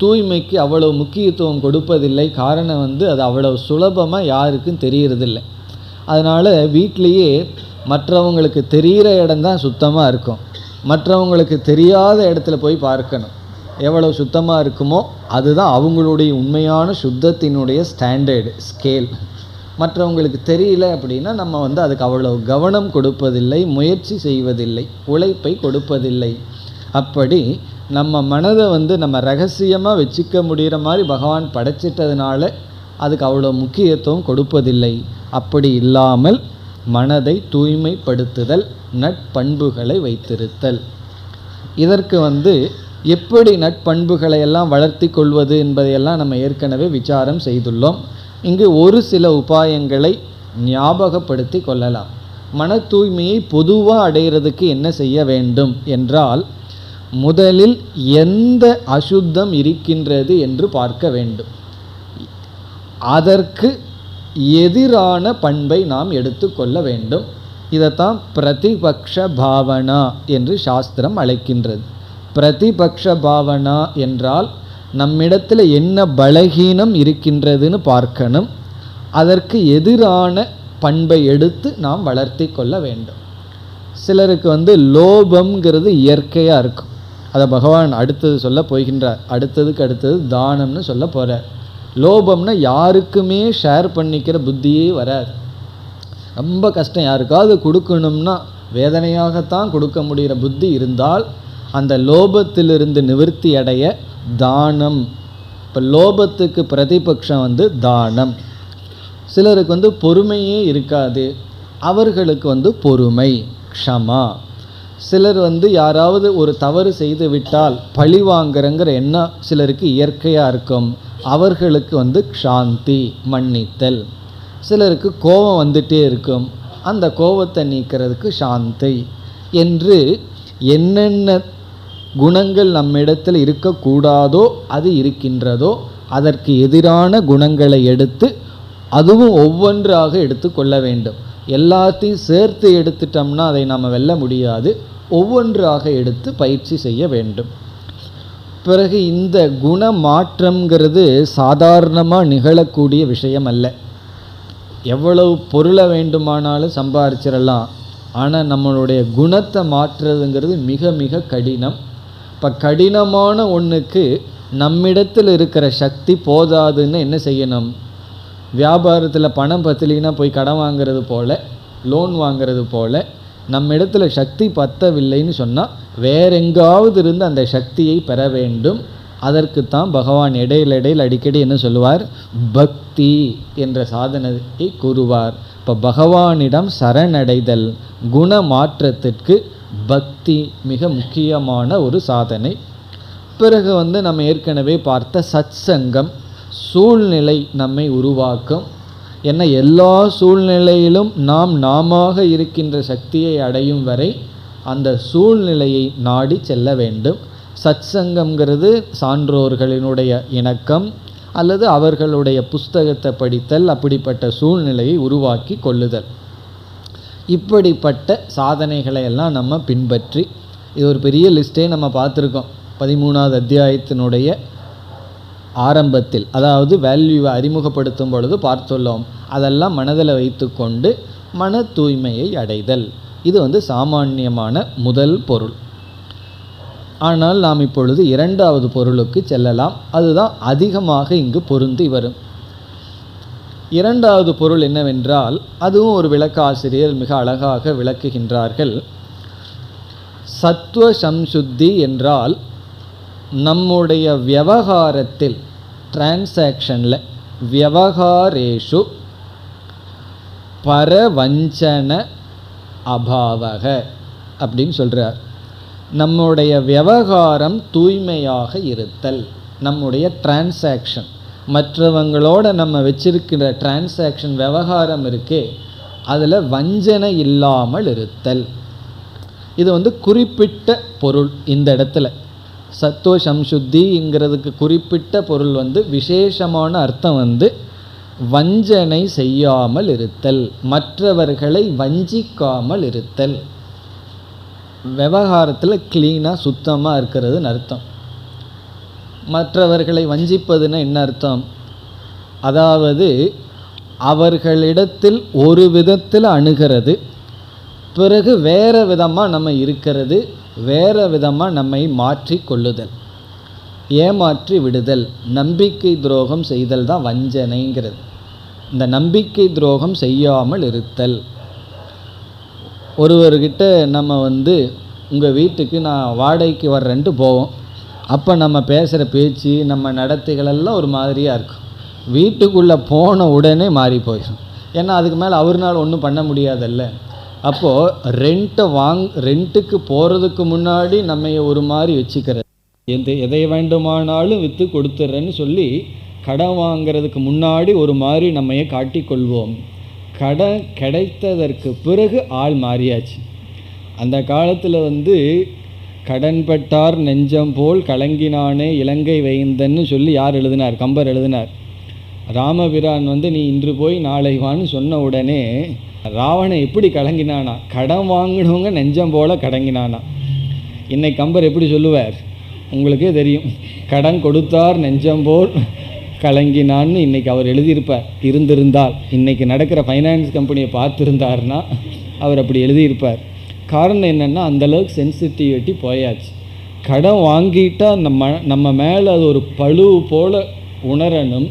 தூய்மைக்கு அவ்வளவு முக்கியத்துவம் கொடுப்பதில்லை. காரணம் அது அவ்வளவு சுலபமாக யாருக்கும் தெரியறதில்லை. அதனால் வீட்டிலையே மற்றவங்களுக்கு தெரிகிற இடம்தான் சுத்தமாக இருக்கும். மற்றவங்களுக்கு தெரியாத இடத்துல போய் பார்க்கணும். எவ்வளவு சுத்தமாக இருக்குமோ அதுதான் அவங்களுடைய உண்மையான சுத்தத்தினுடைய ஸ்டாண்டர்டு ஸ்கேல். மற்றவங்களுக்கு தெரியல அப்படின்னா நம்ம அதுக்கு அவ்வளவு கவனம் கொடுப்பதில்லை, முயற்சி செய்வதில்லை, உழைப்பை கொடுப்பதில்லை. அப்படி நம்ம மனதை நம்ம ரகசியமாக வச்சுக்க முடிகிற மாதிரி பகவான் படைச்சிட்டதுனால அதுக்கு அவ்வளோ முக்கியத்துவம் கொடுப்பதில்லை. அப்படி இல்லாமல் மனதை தூய்மைப்படுத்துதல், நட்பண்புகளை வைத்திருத்தல். இதற்கு எப்படி நட்பண்புகளை எல்லாம் வளர்த்தி கொள்வது என்பதையெல்லாம் நம்ம ஏற்கனவே விசாரம் செய்துள்ளோம். இங்கு ஒரு சில உபாயங்களை ஞாபகப்படுத்தி கொள்ளலாம். மன தூய்மையை பொதுவாக அடைகிறதுக்கு என்ன செய்ய வேண்டும் என்றால், முதலில் எந்த அசுத்தம் இருக்கின்றது என்று பார்க்க வேண்டும். அதற்கு எதிரான பண்பை நாம் எடுத்துக்கொள்ள வேண்டும். இதைத்தான் பிரதிபக்ஷ பாவனா என்று சாஸ்திரம் அழைக்கின்றது. பிரதிபக்ஷ பாவனா என்றால் நம்மிடத்தில் என்ன பலகீனம் இருக்கின்றதுன்னு பார்க்கணும். அதற்கு எதிரான பண்பை எடுத்து நாம் வளர்த்தி கொள்ள வேண்டும். சிலருக்கு லோபம்ங்கிறது இயற்கையாக இருக்கும். அதை பகவான் அடுத்தது சொல்ல போகின்றார். அடுத்தது தானம்னு சொல்ல போகிறார். லோபம்னா யாருக்குமே ஷேர் பண்ணிக்கிற புத்தியே வராது. ரொம்ப கஷ்டம், யாருக்காவது கொடுக்கணும்னா வேதனையாகத்தான் கொடுக்க முடிகிற புத்தி இருந்தால் அந்த லோபத்திலிருந்து நிவர்த்தி அடைய தானம். இப்போ லோபத்துக்கு பிரதிபக்ஷம் தானம். சிலருக்கு பொறுமையே இருக்காது, அவர்களுக்கு பொறுமை, க்ஷமா. சிலர் யாராவது ஒரு தவறு செய்து விட்டால் பழி வாங்குறங்கிற எண்ணம் சிலருக்கு இயற்கையாக இருக்கும், அவர்களுக்கு க்ஷாந்தி, மன்னித்தல். சிலருக்கு கோபம் வந்துட்டே இருக்கும், அந்த கோபத்தை நீக்கிறதுக்கு சாந்தி. என்று என்னென்ன குணங்கள் நம்மிடத்தில் இருக்கக்கூடாதோ அது இருக்கின்றதோ அதற்கு எதிரான குணங்களை எடுத்து அதுவும் ஒவ்வொன்றாக எடுத்து கொள்ள வேண்டும். எல்லாத்தையும் சேர்த்து எடுத்துட்டோம்னா அதை நாம் வெல்ல முடியாது. ஒவ்வொன்றாக எடுத்து பயிற்சி செய்ய வேண்டும். பிறகு இந்த குண மாற்றம்ங்கிறது சாதாரணமாக நிகழக்கூடிய விஷயம் அல்ல. எவ்வளவு பொருளை வேண்டுமானாலும் சம்பாதிச்சிடலாம், ஆனால் நம்மளுடைய குணத்தை மாற்றுறதுங்கிறது மிக மிக கடினம். இப்போ கடினமான ஒன்றுக்கு நம்மிடத்தில் இருக்கிற சக்தி போதாதுன்னு என்ன செய்யணும்? வியாபாரத்தில் பணம் பத்தலைன்னா போய் கடன் வாங்கிறது போல், லோன் வாங்கிறது போல், நம்ம இடத்துல சக்தி பத்தவில்லைன்னு சொன்னால் வேற எங்காவது இருந்து அந்த சக்தியை பெற வேண்டும். அதற்குத்தான் பகவான் இடையில் அடிக்கடி என்ன சொல்லுவார்? பக்தி என்ற சாதனையை கூறுவார். இப்போ பகவானிடம் சரணடைதல், குண மாற்றத்திற்கு பக்தி மிக முக்கியமான ஒரு சாதனை. பிறகு நம்ம ஏற்கனவே பார்த்த சத்சங்கம், சூழ்நிலை நம்மை உருவாக்கும். ஏன்னா எல்லா சூழ்நிலையிலும் நாமாக இருக்கின்ற சக்தியை அடையும் வரை அந்த சூழ்நிலையை நாடி செல்ல வேண்டும். சத்சங்கம்ங்கிறது சான்றோர்களினுடைய இணக்கம் அல்லது அவர்களுடைய புஸ்தகத்தை படித்தல், அப்படிப்பட்ட சூழ்நிலையை உருவாக்கி கொள்ளுதல். இப்படிப்பட்ட சாதனைகளை எல்லாம் நம்ம பின்பற்றி, இது ஒரு பெரிய லிஸ்ட்டே நம்ம பார்த்துருக்கோம் 13வது அத்தியாயத்தினுடைய ஆரம்பத்தில், அதாவது வேல்யூவை அறிமுகப்படுத்தும் பொழுது பார்த்துள்ளோம். அதெல்லாம் மனதில் வைத்து கொண்டு மன தூய்மையை அடைதல், இது சாமானியமான முதல் பொருள். ஆனால் நாம் இப்பொழுது இரண்டாவது பொருளுக்கு செல்லலாம். அதுதான் அதிகமாக இங்கு பொருந்தி வரும். இரண்டாவது பொருள் என்னவென்றால், அதுவும் ஒரு விளக்காசிரியர் மிக அழகாக விளக்குகின்றார்கள். சத்துவ சம்சுத்தி என்றால் நம்முடைய விவகாரத்தில், டிரான்சாக்ஷனில், விவகாரேஷு பரவஞ்சன அபாவக அப்படின்னு சொல்கிறார். நம்முடைய விவகாரம் தூய்மையாக இருத்தல், நம்முடைய டிரான்சாக்ஷன், மற்றவங்களோட நம்ம வச்சிருக்கிற டிரான்சாக்ஷன் விவகாரம் இருக்கே, அதில் வஞ்சனை இல்லாமல் இருத்தல். இது குறிப்பிட்ட பொருள். இந்த இடத்துல சத்துவ சம்சுத்திங்கிறதுக்கு குறிப்பிட்ட பொருள் விசேஷமான அர்த்தம் வஞ்சனை செய்யாமல் இருத்தல், மற்றவர்களை வஞ்சிக்காமல் இருத்தல். விவகாரத்தில் க்ளீனாக சுத்தமாக இருக்கிறதுன்னு அர்த்தம். மற்றவர்களை வஞ்சிப்பதுன்னா என்ன அர்த்தம்? அதாவது அவர்களிடத்தில் ஒரு விதத்தில் அணுகிறது, பிறகு வேறு விதமாக நம்ம இருக்கிறது, வேறு விதமாக நம்மை மாற்றி கொள்ளுதல், ஏமாற்றி விடுதல், நம்பிக்கை துரோகம் செய்தல் தான் வஞ்சனைங்கிறது. இந்த நம்பிக்கை துரோகம் செய்யாமல் இருத்தல். ஒருவர்கிட்ட நம்ம உங்கள் வீட்டுக்கு நான் வாடகைக்கு வர்றேன்ட்டு போவோம். அப்போ நம்ம பேசுகிற பேச்சு, நம்ம நடத்தைகளெல்லாம் ஒரு மாதிரியாக இருக்கும். வீட்டுக்குள்ளே போன உடனே மாறி போயிடும். ஏன்னா அதுக்கு மேலே அவர்னால் ஒன்றும் பண்ண முடியாதல்ல. அப்போது ரெண்ட்டுக்கு போகிறதுக்கு முன்னாடி நம்ம ஒரு மாதிரி வச்சுக்கிறது, எதை வேண்டுமானாலும் விற்று கொடுத்துட்றேன்னு சொல்லி கடன் வாங்கிறதுக்கு முன்னாடி ஒரு மாதிரி நம்மையே காட்டிக்கொள்வோம். கடன் கிடைத்ததற்கு பிறகு ஆள் மாறியாச்சு. அந்த காலத்தில் கடன்பட்டார் நெஞ்சம் போல் கலங்கினானே இலங்கை வேந்தன்னு சொல்லி யார் எழுதினார்? கம்பர் எழுதினார். ராமபிரான் நீ இன்று போய் நாளை வான்னு சொன்ன உடனே ராவணன் எப்படி கலங்கினானா? கடன் வாங்கினவங்க நெஞ்சம் போல கடங்கினானா. இன்னைக்கு கம்பர் எப்படி சொல்லுவார்? உங்களுக்கே தெரியும். கடன் கொடுத்தார் நெஞ்சம் போல் கலங்கினான்னு இன்றைக்கி அவர் எழுதியிருப்பார். இருந்திருந்தால் இன்றைக்கி நடக்கிற ஃபைனான்ஸ் கம்பெனியை பார்த்துருந்தாருன்னா அவர் அப்படி எழுதியிருப்பார். காரணம் என்னென்னா அந்தளவுக்கு சென்சிட்டிவிட்டி போயாச்சு. கடன் வாங்கிட்டால் நம்ம மேலே அது ஒரு பழுவு போல் உணரணும்.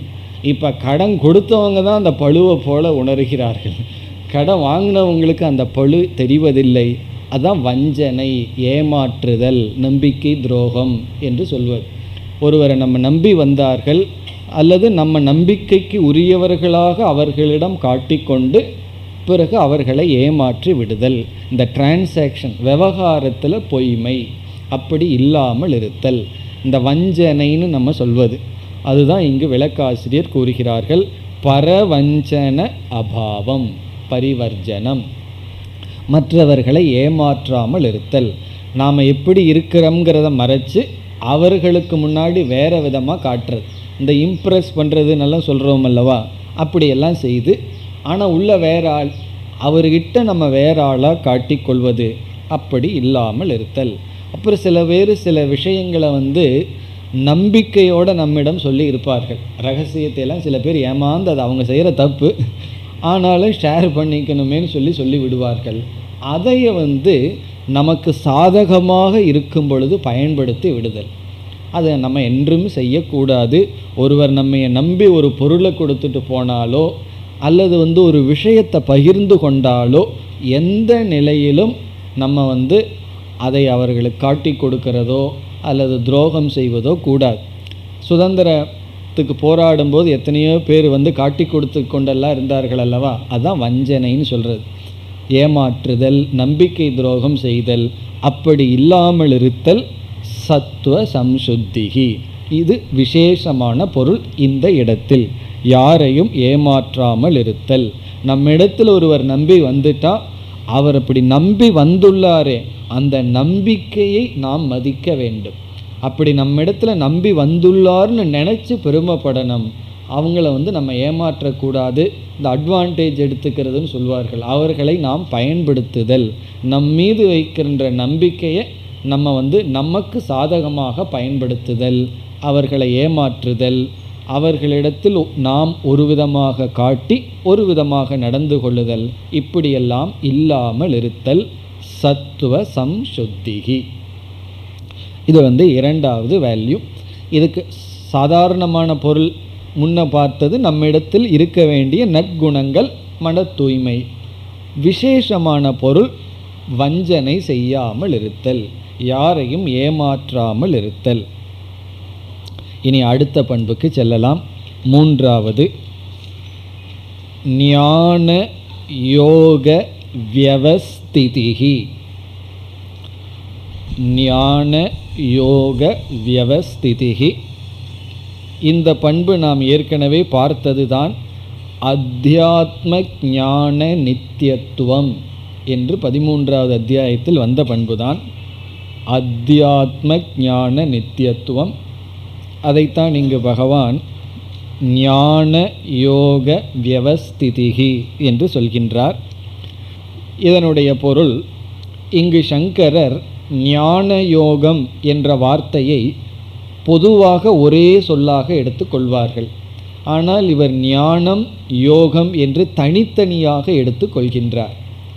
இப்போ கடன் கொடுத்தவங்க தான் அந்த பழுவை போல் உணர்கிறார்கள். கடன் வாங்கினவங்களுக்கு அந்த பழு தெரிவதில்லை. அதுதான் வஞ்சனை, ஏமாற்றுதல், நம்பிக்கை துரோகம் என்று சொல்வது. ஒருவரை நம்ம நம்பி வந்தார்கள் அல்லது நம்ம நம்பிக்கைக்கு உரியவர்களாக அவர்களிடம் காட்டிக்கொண்டு பிறகு அவர்களை ஏமாற்றி விடுதல். இந்த டிரான்சாக்ஷன் விவகாரத்தில் பொய்மை அப்படி இல்லாமல் இருத்தல், இந்த வஞ்சனைன்னு நம்ம சொல்வது. அதுதான் இங்கு விளக்காசிரியர் கூறுகிறார்கள். பரவஞ்சன அபாவம், பரிவர்ஜனம், மற்றவர்களை ஏமாற்றாமல் இருத்தல். நாம் எப்படி இருக்கிறோங்கிறத மறைச்சு அவர்களுக்கு முன்னாடி வேறு விதமாக காட்டுறது, இந்த இம்ப்ரெஸ் பண்ணுறதுன்னெல்லாம் சொல்கிறோம் அல்லவா, அப்படியெல்லாம் செய்து ஆனால் உள்ள வேற ஆள், அவர்கிட்ட நம்ம வேற ஆளாக காட்டிக்கொள்வது, அப்படி இல்லாமல் இருத்தல். அப்புறம் சில பேர் சில விஷயங்களை நம்பிக்கையோடு நம்மிடம் சொல்லி இருப்பார்கள். ரகசியத்தையெல்லாம் சில பேர் ஏமாந்து அது அவங்க செய்கிற தப்பு, ஆனாலும் ஷேர் பண்ணிக்கணுமேன்னு சொல்லி விடுவார்கள். அதைய நமக்கு சாதகமாக இருக்கும் பொழுது பயன்படுத்தி விடுதல், அதை நம்ம என்றும் செய்யக்கூடாது. ஒருவர் நம்மை நம்பி ஒரு பொருளை கொடுத்துட்டு போனாலோ அல்லது ஒரு விஷயத்தை பகிர்ந்து கொண்டாலோ எந்த நிலையிலும் நம்ம அதை அவர்களுக்கு காட்டி கொடுக்கிறதோ அல்லது துரோகம் செய்வதோ கூடாது. சுதந்திரத்துக்கு போராடும்போது எத்தனையோ பேர் காட்டி கொடுத்து கொண்டெல்லாம் இருந்தார்கள் அல்லவா, அதுதான் வஞ்சனைன்னு சொல்கிறது. ஏமாற்றுதல், நம்பிக்கை துரோகம் செய்தல், அப்படி இல்லாமல் இருத்தல் சத்துவ சம்சுத்திகி. இது விசேஷமான பொருள். இந்த இடத்தில் யாரையும் ஏமாற்றாமல் இருத்தல். நம்மிடத்தில் ஒருவர் நம்பி வந்துட்டா, அவர் அப்படி நம்பி வந்துள்ளாரே அந்த நம்பிக்கையை நாம் மதிக்க வேண்டும். அப்படி நம்மிடத்தில் நம்பி வந்துள்ளார்னு நினச்சி பெருமைப்படணும். அவங்கள நம்ம ஏமாற்றக்கூடாது. இந்த அட்வான்டேஜ் எடுத்துக்கிறதுன்னு சொல்வார்கள், அவர்களை நாம் பயன்படுத்துதல். நம் மீது வைக்கின்ற நம்பிக்கையை நம்ம நமக்கு சாதகமாக பயன்படுத்துதல், அவர்களை ஏமாற்றுதல், அவர்களிடத்தில் நாம் ஒரு விதமாக காட்டி ஒரு விதமாக நடந்து கொள்ளுதல், இப்படியெல்லாம் இல்லாமல் இருத்தல் சத்துவ சம்சுத்திகி. இது இரண்டாவது வேல்யூ. இதுக்கு சாதாரணமான பொருள் முன்ன பார்த்தது, நம்மிடத்தில் இருக்க வேண்டிய நற்குணங்கள், மன தூய்மை. விசேஷமான பொருள் வஞ்சனை செய்யாமல் இருத்தல், யாரையும் ஏமாற்றாமல் இருத்தல். இனி அடுத்த பண்புக்கு செல்லலாம். மூன்றாவது, ஞான யோக வியவஸ்திதிஹி. ஞான யோக வியவஸ்திதிஹி. இந்த பண்பு நாம் ஏற்கனவே பார்த்தது தான். அத்தியாத்ம ஞான நித்தியத்துவம் என்று 13வது அத்தியாயத்தில் வந்த பண்புதான். அத்தியாத்ம ஞான நித்தியத்துவம். அதைத்தான் இங்கு பகவான் ஞான யோக வியவஸ்திதிஹி என்று சொல்கின்றார். இதனுடைய பொருள், இங்கு சங்கரர் ஞான யோகம் என்ற வார்த்தையை பொதுவாக ஒரே சொல்லாக எடுத்துக்கொள்வார்கள். ஆனால் இவர் ஞானம் யோகம் என்று தனித்தனியாக எடுத்துக்கொள்கின்றார்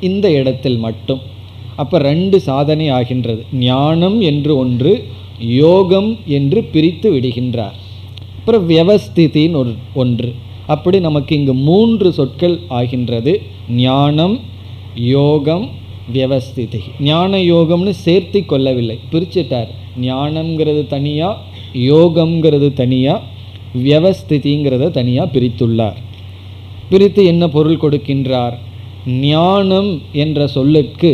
இந்த இடத்தில் மட்டும். அப்போ 2 சாதனை ஆகின்றது. ஞானம் என்று ஒன்று, யோகம் என்று பிரித்து விடுகின்றார். அப்புறம் வியவஸ்திதின்னு ஒன்று. அப்படி நமக்கு இங்கு 3 சொற்கள் ஆகின்றது. ஞானம் யோகம் வியவஸ்திதி. ஞான யோகம்னு சேர்த்தி கொள்ளவில்லை, பிரிச்சுட்டார். ஞானம்ங்கிறது தனியாக, யோகம்ங்கிறது தனியாக, வியவஸ்திதிங்கிறத தனியாக பிரித்துள்ளார். பிரித்து என்ன பொருள் கொடுக்கின்றார்? ஞானம் என்ற சொல்லுக்கு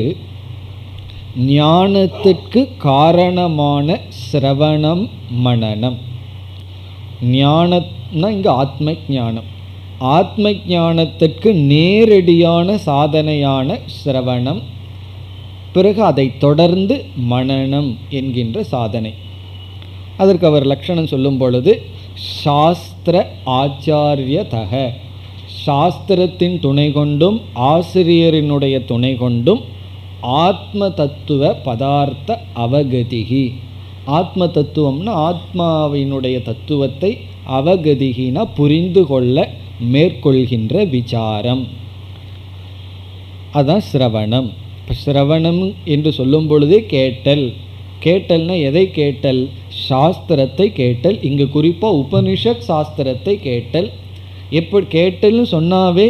ஞானத்துக்கு காரணமான சிரவணம் மனனம். ஞானம்னா இங்கே ஆத்ம ஞானம். ஆத்ம ஞானத்திற்கு நேரடியான சாதனையான சிரவணம், பிறகு அதை தொடர்ந்து மனனம் என்கின்ற சாதனை. அதற்கு அவர் லட்சணம் சொல்லும் பொழுது சாஸ்திர ஆச்சாரியதக, சாஸ்திரத்தின் துணை கொண்டும் ஆசிரியரினுடைய துணை கொண்டும் ஆத்ம தத்துவ பதார்த்த அவகதிகி. ஆத்ம தத்துவம்னா ஆத்மாவினுடைய தத்துவத்தை, அவகதிகினா புரிந்து கொள்ள மேற்கொள்கின்ற விசாரம், அதான் சிரவணம். இப்போ சிரவணம் என்று சொல்லும் பொழுதே கேட்டல். கேட்டல்னா எதை கேட்டல்? சாஸ்திரத்தை கேட்டல். இங்கு குறிப்பாக உபனிஷத் சாஸ்திரத்தை கேட்டல். எப்படி கேட்டல்னு சொன்னாவே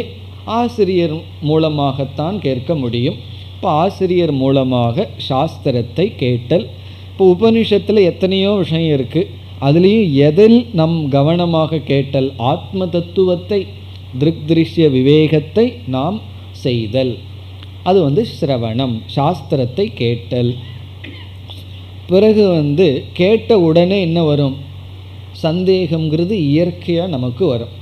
ஆசிரியர் மூலமாகத்தான் கேட்க முடியும். இப்போ ஆசிரியர் மூலமாக சாஸ்திரத்தை கேட்டல். இப்போ உபனிஷத்தில் எத்தனையோ விஷயம் இருக்குது, அதுலேயும் எதில் நம் கவனமாக கேட்டல்? ஆத்ம தத்துவத்தை, திருஷ்ய விவேகத்தை நாம் செய்தல், அது சிரவணம், சாஸ்திரத்தை கேட்டல். பிறகு கேட்ட உடனே என்ன வரும்? சந்தேகம்ங்கிறது இயற்கையாக நமக்கு வரும்.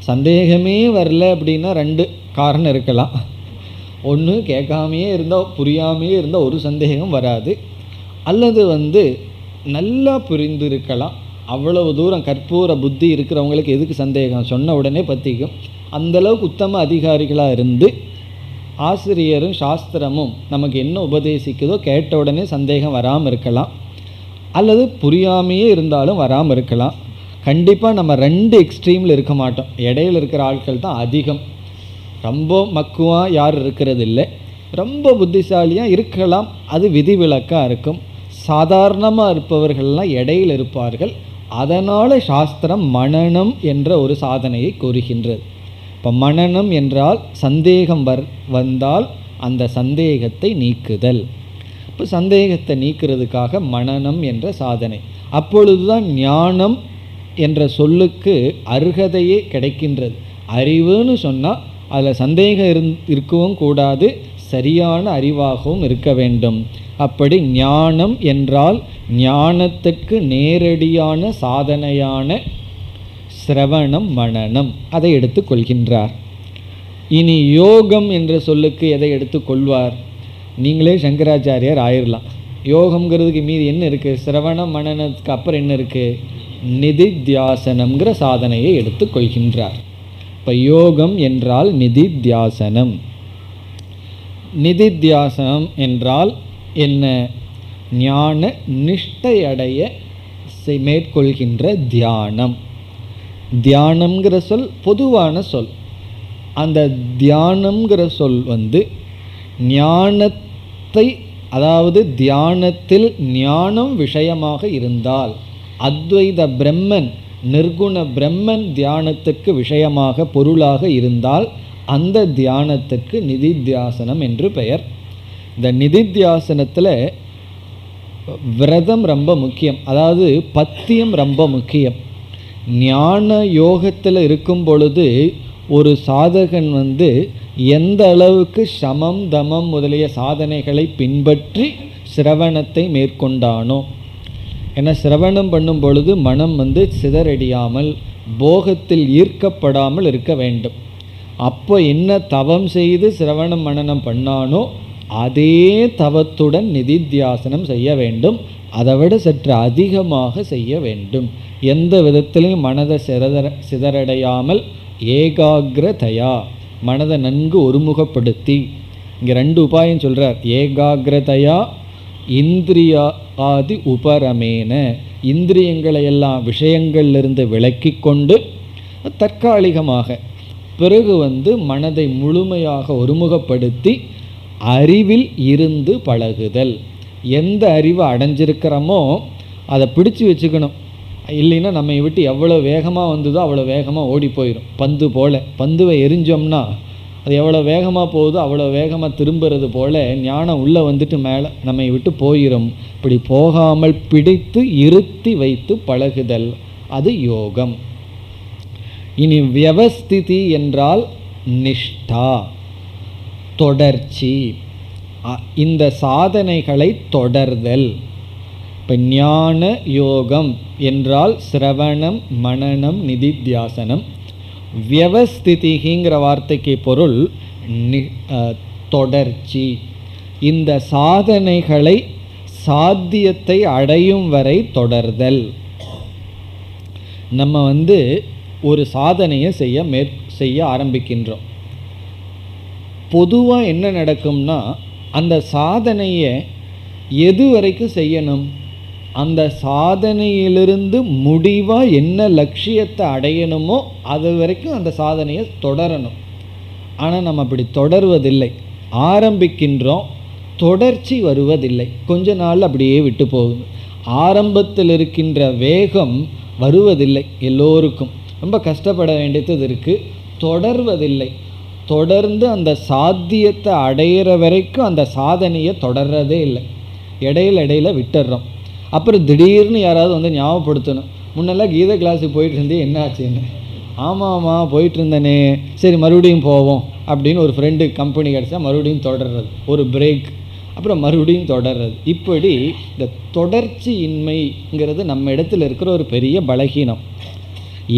சந்தேகமே வரல அப்படின்னா 2 காரணம் இருக்கலாம். ஒன்று, கேட்காமையே இருந்தால், புரியாமையே இருந்தால் ஒரு சந்தேகம் வராது. அல்லது நல்லா புரிந்து இருக்கலாம். அவ்வளவு தூரம் கற்பூர புத்தி இருக்கிறவங்களுக்கு எதுக்கு சந்தேகம்? சொன்ன உடனே பற்றிக்கும். அந்தளவுக்கு உத்தம அதிகாரிகளாக இருந்து ஆசிரியரும் சாஸ்திரமும் நமக்கு என்ன உபதேசிக்குதோ கேட்ட உடனே சந்தேகம் வராமல் இருக்கலாம். அல்லது புரியாமையே இருந்தாலும் வராமல் இருக்கலாம். கண்டிப்பாக நம்ம 2 எக்ஸ்ட்ரீமில் இருக்க மாட்டோம். இடையில் இருக்கிற ஆட்கள் தான் அதிகம். ரொம்ப மக்குவாக யார் இருக்கிறது இல்லை, ரொம்ப புத்திசாலியாக இருக்கலாம், அது விதிவிலக்காக இருக்கும். சாதாரணமாக இருப்பவர்கள்லாம் இடையில் இருப்பார்கள். அதனால் சாஸ்திரம் மனனம் என்ற ஒரு சாதனையை கூறுகின்றது. இப்போ மனனம் என்றால் சந்தேகம் வந்தால் அந்த சந்தேகத்தை நீக்குதல். இப்போ சந்தேகத்தை நீக்கிறதுக்காக மனனம் என்ற சாதனை. அப்பொழுதுதான் ஞானம் என்ற சொல்லுக்கு அருகதையே கிடைக்கின்றது. அறிவுன்னு சொன்னால் அதில் சந்தேகம் இருக்கவும் கூடாது, சரியான அறிவாகவும் இருக்க வேண்டும். அப்படி ஞானம் என்றால் ஞானத்துக்கு நேரடியான சாதனையான சிரவணம் மனனம், அதை எடுத்துக்கொள்கின்றார். இனி யோகம் என்ற சொல்லுக்கு எதை எடுத்துக்கொள்வார்? நீங்களே சங்கராச்சாரியார் ஆயிரலாம். யோகம்ங்கிறதுக்கு மீது என்ன இருக்குது? சிரவணம் மனனத்துக்கு அப்புறம் என்ன இருக்குது? நிதித்தியாசனம்ங்கிற சாதனையை எடுத்துக்கொள்கின்றார். இப்போ யோகம் என்றால் நிதித்தியாசனம். நிதித்தியாசனம் என்றால் என்ன? ஞான நிஷ்டையடைய மேற்கொள்கின்ற தியானம். தியானம்ங்கிற சொல் பொதுவான சொல். அந்த தியானம்ங்கிற சொல் ஞானத்தை, அதாவது தியானத்தில் ஞானம் விஷயமாக இருந்தால், அத்வைத பிரம்மன், நிர்குண பிரம்மன் தியானத்துக்கு விஷயமாக பொருளாக இருந்தால் அந்த தியானத்துக்கு நிதித்தியாசனம் என்று பெயர். இந்த நிதித்தியாசனத்தில் விரதம் ரொம்ப முக்கியம், அதாவது பத்தியம் ரொம்ப முக்கியம். ஞான யோகத்தில் இருக்கும் பொழுது ஒரு சாதகன் எந்த அளவுக்கு சமம் தமம் முதலிய சாதனைகளை பின்பற்றி சிரவணத்தை மேற்கொண்டானோ. ஏன்னா சிரவணம் பண்ணும் பொழுது மனம் சிதறடியாமல், போகத்தில் ஈர்க்கப்படாமல் இருக்க வேண்டும். அப்போ என்ன தவம் செய்து சிரவணம் மனனம் பண்ணானோ அதே தவத்துடன் நிதித்தியாசனம் செய்ய வேண்டும். அதை விட சற்று அதிகமாக செய்ய வேண்டும். எந்த விதத்திலையும் மனதை சிதறடையாமல் ஏகாகிரதையா, மனதை நன்கு ஒருமுகப்படுத்தி. இங்கே 2 உபாயம் சொல்கிறார். ஏகாகிரதையா இந்திரியாதி உபரமேன, இந்திரியங்களை எல்லாம் விஷயங்களிலிருந்து விலக்கி கொண்டு தற்காலிகமாக, பிறகு மனதை முழுமையாக ஒருமுகப்படுத்தி அறிவில் இருந்து பழகுதல். எந்த அறிவை அடைஞ்சிருக்கிறோமோ அதை பிடிச்சு வச்சுக்கணும். இல்லைன்னா நம்ம விட்டு எவ்வளோ வேகமாக வந்ததோ அவ்வளோ வேகமாக ஓடி போயிடும். பந்து போல், பந்துவை எரிஞ்சோம்னா அது எவ்வளோ வேகமாக போகுதோ அவ்வளோ வேகமாக திரும்புறது போல் ஞானம் உள்ளே வந்துட்டு மேலே நம்மை விட்டு போயிடும். இப்படி போகாமல் பிடித்து இருத்தி வைத்து பழகுதல், அது யோகம். இனி வியவஸ்திதி என்றால் நிஷ்டா, தொடர்ச்சி. இந்த சாதனைகளை தொடர்தல். இப்போ ஞான யோகம் என்றால் சிரவணம், மனனம், நிதித்தியாசனம். வியவஸ்திதிங்கிற வார்த்தைக்கு பொருள் தொடர்ச்சி. இந்த சாதனைகளை சாத்தியத்தை அடையும் வரை தொடர்தல். நம்ம ஒரு சாதனையை செய்ய ஆரம்பிக்கின்றோம். பொதுவாக என்ன நடக்கும்னா, அந்த சாதனையை எது வரைக்கும் செய்யணும், அந்த சாதனையிலிருந்து முடிவாக என்ன லட்சியத்தை அடையணுமோ அது வரைக்கும் அந்த சாதனையை தொடரணும். ஆனால் நம்ம அப்படி தொடர்வதில்லை. ஆரம்பிக்கின்றோம், தொடர்ச்சி வருவதில்லை. கொஞ்ச நாள் அப்படியே விட்டு போகுது. ஆரம்பத்தில் இருக்கின்ற வேகம் வருவதில்லை. எல்லோருக்கும் ரொம்ப கஷ்டப்பட வேண்டியது இருக்குது. தொடர்வதில்லை. தொடர்ந்து அந்த சாத்தியத்தை அடையிற வரைக்கும் அந்த சாதனையை தொடர்றதே இல்லை. இடையில விட்டுடுறோம். அப்புறம் திடீர்னு யாராவது ஞாபகப்படுத்தணும், முன்னெல்லாம் கீதை கிளாஸுக்கு போயிட்டு இருந்தே என்ன ஆச்சுன்னு. ஆமாம் போயிட்டு இருந்தேனே, சரி மறுபடியும் போவோம் அப்படின்னு ஒரு ஃப்ரெண்டு கம்பெனி கிடச்சா மறுபடியும் தொடர்றது, ஒரு பிரேக், அப்புறம் மறுபடியும் தொடர்றது. இப்படி இந்த தொடர்ச்சியின்மைங்கிறது நம்ம இடத்துல இருக்கிற ஒரு பெரிய பலகீனம்.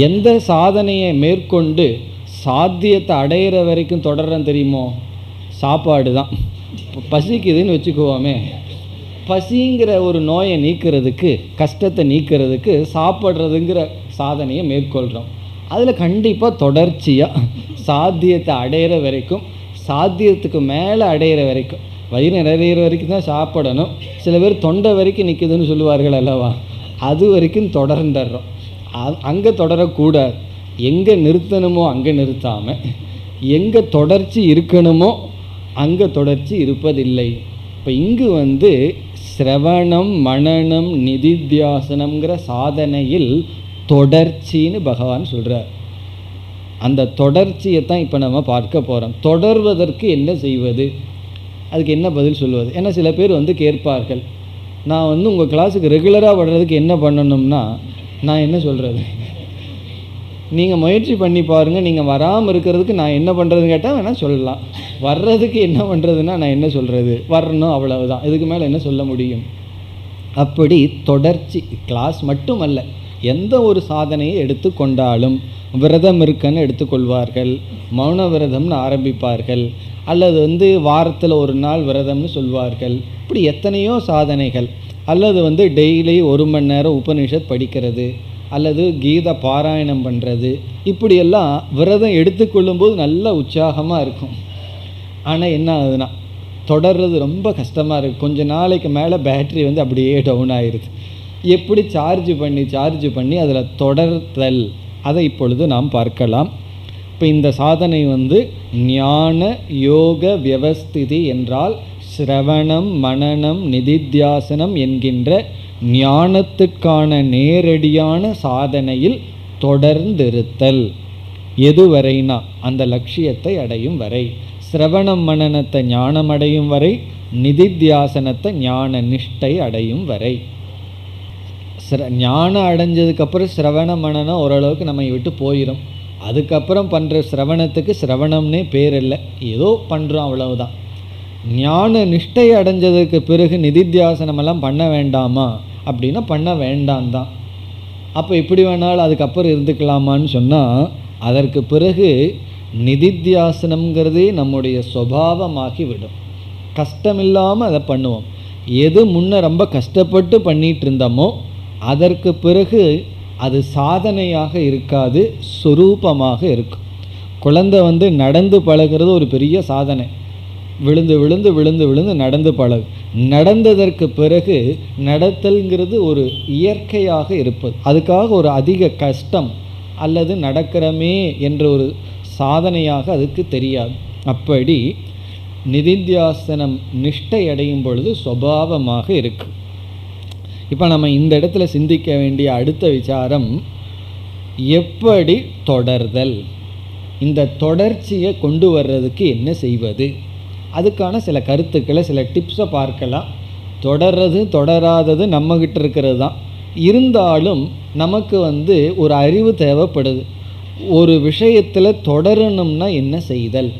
எந்த சாதனையை மேற்கொண்டு சாத்தியத்தை அடையிற வரைக்கும் தொடர்றேன்னு தெரியுமோ? சாப்பாடு தான். பசிக்குதுன்னு வச்சுக்குவோமே, பசிங்கிற ஒரு நோயை நீக்கிறதுக்கு, கஷ்டத்தை நீக்கிறதுக்கு சாப்பிட்றதுங்கிற சாதனையை மேற்கொள்கிறோம். அதில் கண்டிப்பாக தொடர்ச்சியாக சாத்தியத்தை அடையிற வரைக்கும், சாத்தியத்துக்கு மேலே அடையிற வரைக்கும், வயிறு நிறையிற வரைக்கும் தான் சாப்பிடணும். சில பேர் தொண்டை வரைக்கும் நிற்குதுன்னு சொல்லுவார்கள் அல்லவா, அது வரைக்கும் தொடர்ந்துடுறோம். அங்கே தொடரக்கூடாது. எங்கே நிறுத்தணுமோ அங்கே நிறுத்தாமல், எங்கே தொடர்ச்சி இருக்கணுமோ அங்கே தொடர்ச்சி இருப்பதில்லை. இப்போ இங்கு சிரவணம், மனனம், நிதித்தியாசனம்ங்கிற சாதனையில் தொடர்ச்சின்னு பகவான் சொல்கிறார். அந்த தொடர்ச்சியை தான் இப்போ நம்ம பார்க்க போகிறோம். தொடர்வதற்கு என்ன செய்வது, அதுக்கு என்ன பதில் சொல்வது? ஏன்னா சில பேர் கேட்பார்கள், நான் உங்கள் கிளாஸுக்கு ரெகுலராக வர்றதுக்கு என்ன பண்ணணும்னா, நான் என்ன சொல்கிறது, நீங்கள் முயற்சி பண்ணி பாருங்கள், நீங்கள் வராமல் இருக்கிறதுக்கு நான் என்ன பண்ணுறதுன்னு கேட்டால் வேணால் சொல்லலாம். வர்றதுக்கு என்ன பண்ணுறதுன்னா நான் என்ன சொல்கிறது, வரணும், அவ்வளவுதான். இதுக்கு மேலே என்ன சொல்ல முடியும்? அப்படி தொடர்ச்சி கிளாஸ் மட்டுமல்ல, எந்த ஒரு சாதனையை எடுத்துக்கொண்டாலும் விரதம் இருக்குன்னு எடுத்துக்கொள்வார்கள், மௌன விரதம்னு ஆரம்பிப்பார்கள், அல்லது வாரத்தில் ஒரு நாள் விரதம்னு சொல்வார்கள். இப்படி எத்தனையோ சாதனைகள். அல்லது டெய்லி 1 மணி நேரம் உபனிஷத் படிக்கிறது, அல்லது கீதை பாராயணம் பண்ணுறது. இப்படியெல்லாம் விரதம் எடுத்துக்கொள்ளும்போது நல்ல உற்சாகமாக இருக்கும். ஆனால் என்ன ஆகுதுன்னா, தொடர்றது ரொம்ப கஷ்டமாக இருக்குது. கொஞ்ச நாளைக்கு மேலே பேட்ரி அப்படியே டவுன் ஆகிடுது. எப்படி சார்ஜ் பண்ணி அதில் தொடர்தல், அதை இப்பொழுது நாம் பார்க்கலாம். இப்போ இந்த சாதனை ஞான யோக வியவஸ்திதி என்றால் சிரவணம், மனனம், நிதித்தியாசனம் என்கின்ற ஞானத்துக்கான நேரடியான சாதனையில் தொடர்ந்திருத்தல். எதுவரைனா அந்த லட்சியத்தை அடையும் வரை. சிரவணம் மனனத்தை ஞானம் அடையும் வரை, நிதித்தியாசனத்தை ஞான நிஷ்டை அடையும் வரை. ஞானம் அடைஞ்சதுக்கப்புறம் சிரவண மனனம் ஓரளவுக்கு நம்ம விட்டு போயிடும். அதுக்கப்புறம் பண்ணுற சிரவணத்துக்கு சிரவணம்னே பேர் இல்லை, ஏதோ பண்ணுறோம் அவ்வளவுதான். ஞான நிஷ்டை அடைஞ்சதுக்கு பிறகு நிதித்தியாசனமெல்லாம் பண்ண வேண்டாமா அப்படின்னா பண்ண வேண்டாம் தான். அப்போ எப்படி வேணாலும் அதுக்கப்புறம் இருந்துக்கலாமான்னு சொன்னால், அதற்கு பிறகு நிதித்தியாசனம்ங்கிறதே நம்முடைய சுபாவமாகி விடும். கஷ்டமில்லாமல் அதை பண்ணுவோம். எது முன்ன ரொம்ப கஷ்டப்பட்டு பண்ணிகிட்டு இருந்தோமோ அதற்கு பிறகு அது சாதனையாக இருக்காது, சொரூபமாக இருக்கும். குழந்தை நடந்து பழகிறது ஒரு பெரிய சாதனை. விழுந்து விழுந்து விழுந்து விழுந்து நடந்து பழகு. நடந்ததற்கு பிறகு நடத்தல்ங்கிறது ஒரு இயற்கையாக இருப்பது. அதுக்காக ஒரு அதிக கஷ்டம் அல்லது நடக்கிறமே என்ற ஒரு சாதனையாக அதுக்கு தெரியாது. அப்படி நிதித்தியாசனம் நிஷ்டை அடையும் பொழுது சுபாவமாக இருக்கு. இப்போ நம்ம இந்த இடத்துல சிந்திக்க வேண்டிய அடுத்த விசாரம், எப்படி தொடர்தல், இந்த தொடர்ச்சியை கொண்டு வர்றதுக்கு என்ன செய்வது, அதுக்கான சில கருத்துக்களை சில டிப்ஸை பார்க்கலாம். தொடர்றது தொடராதது நம்மகிட்ட இருக்கிறது தான். இருந்தாலும் நமக்கு ஒரு அறிவு தேவைப்படுது. ஒரு விஷயத்தில் தொடரணும்னா என்ன செய்தல்,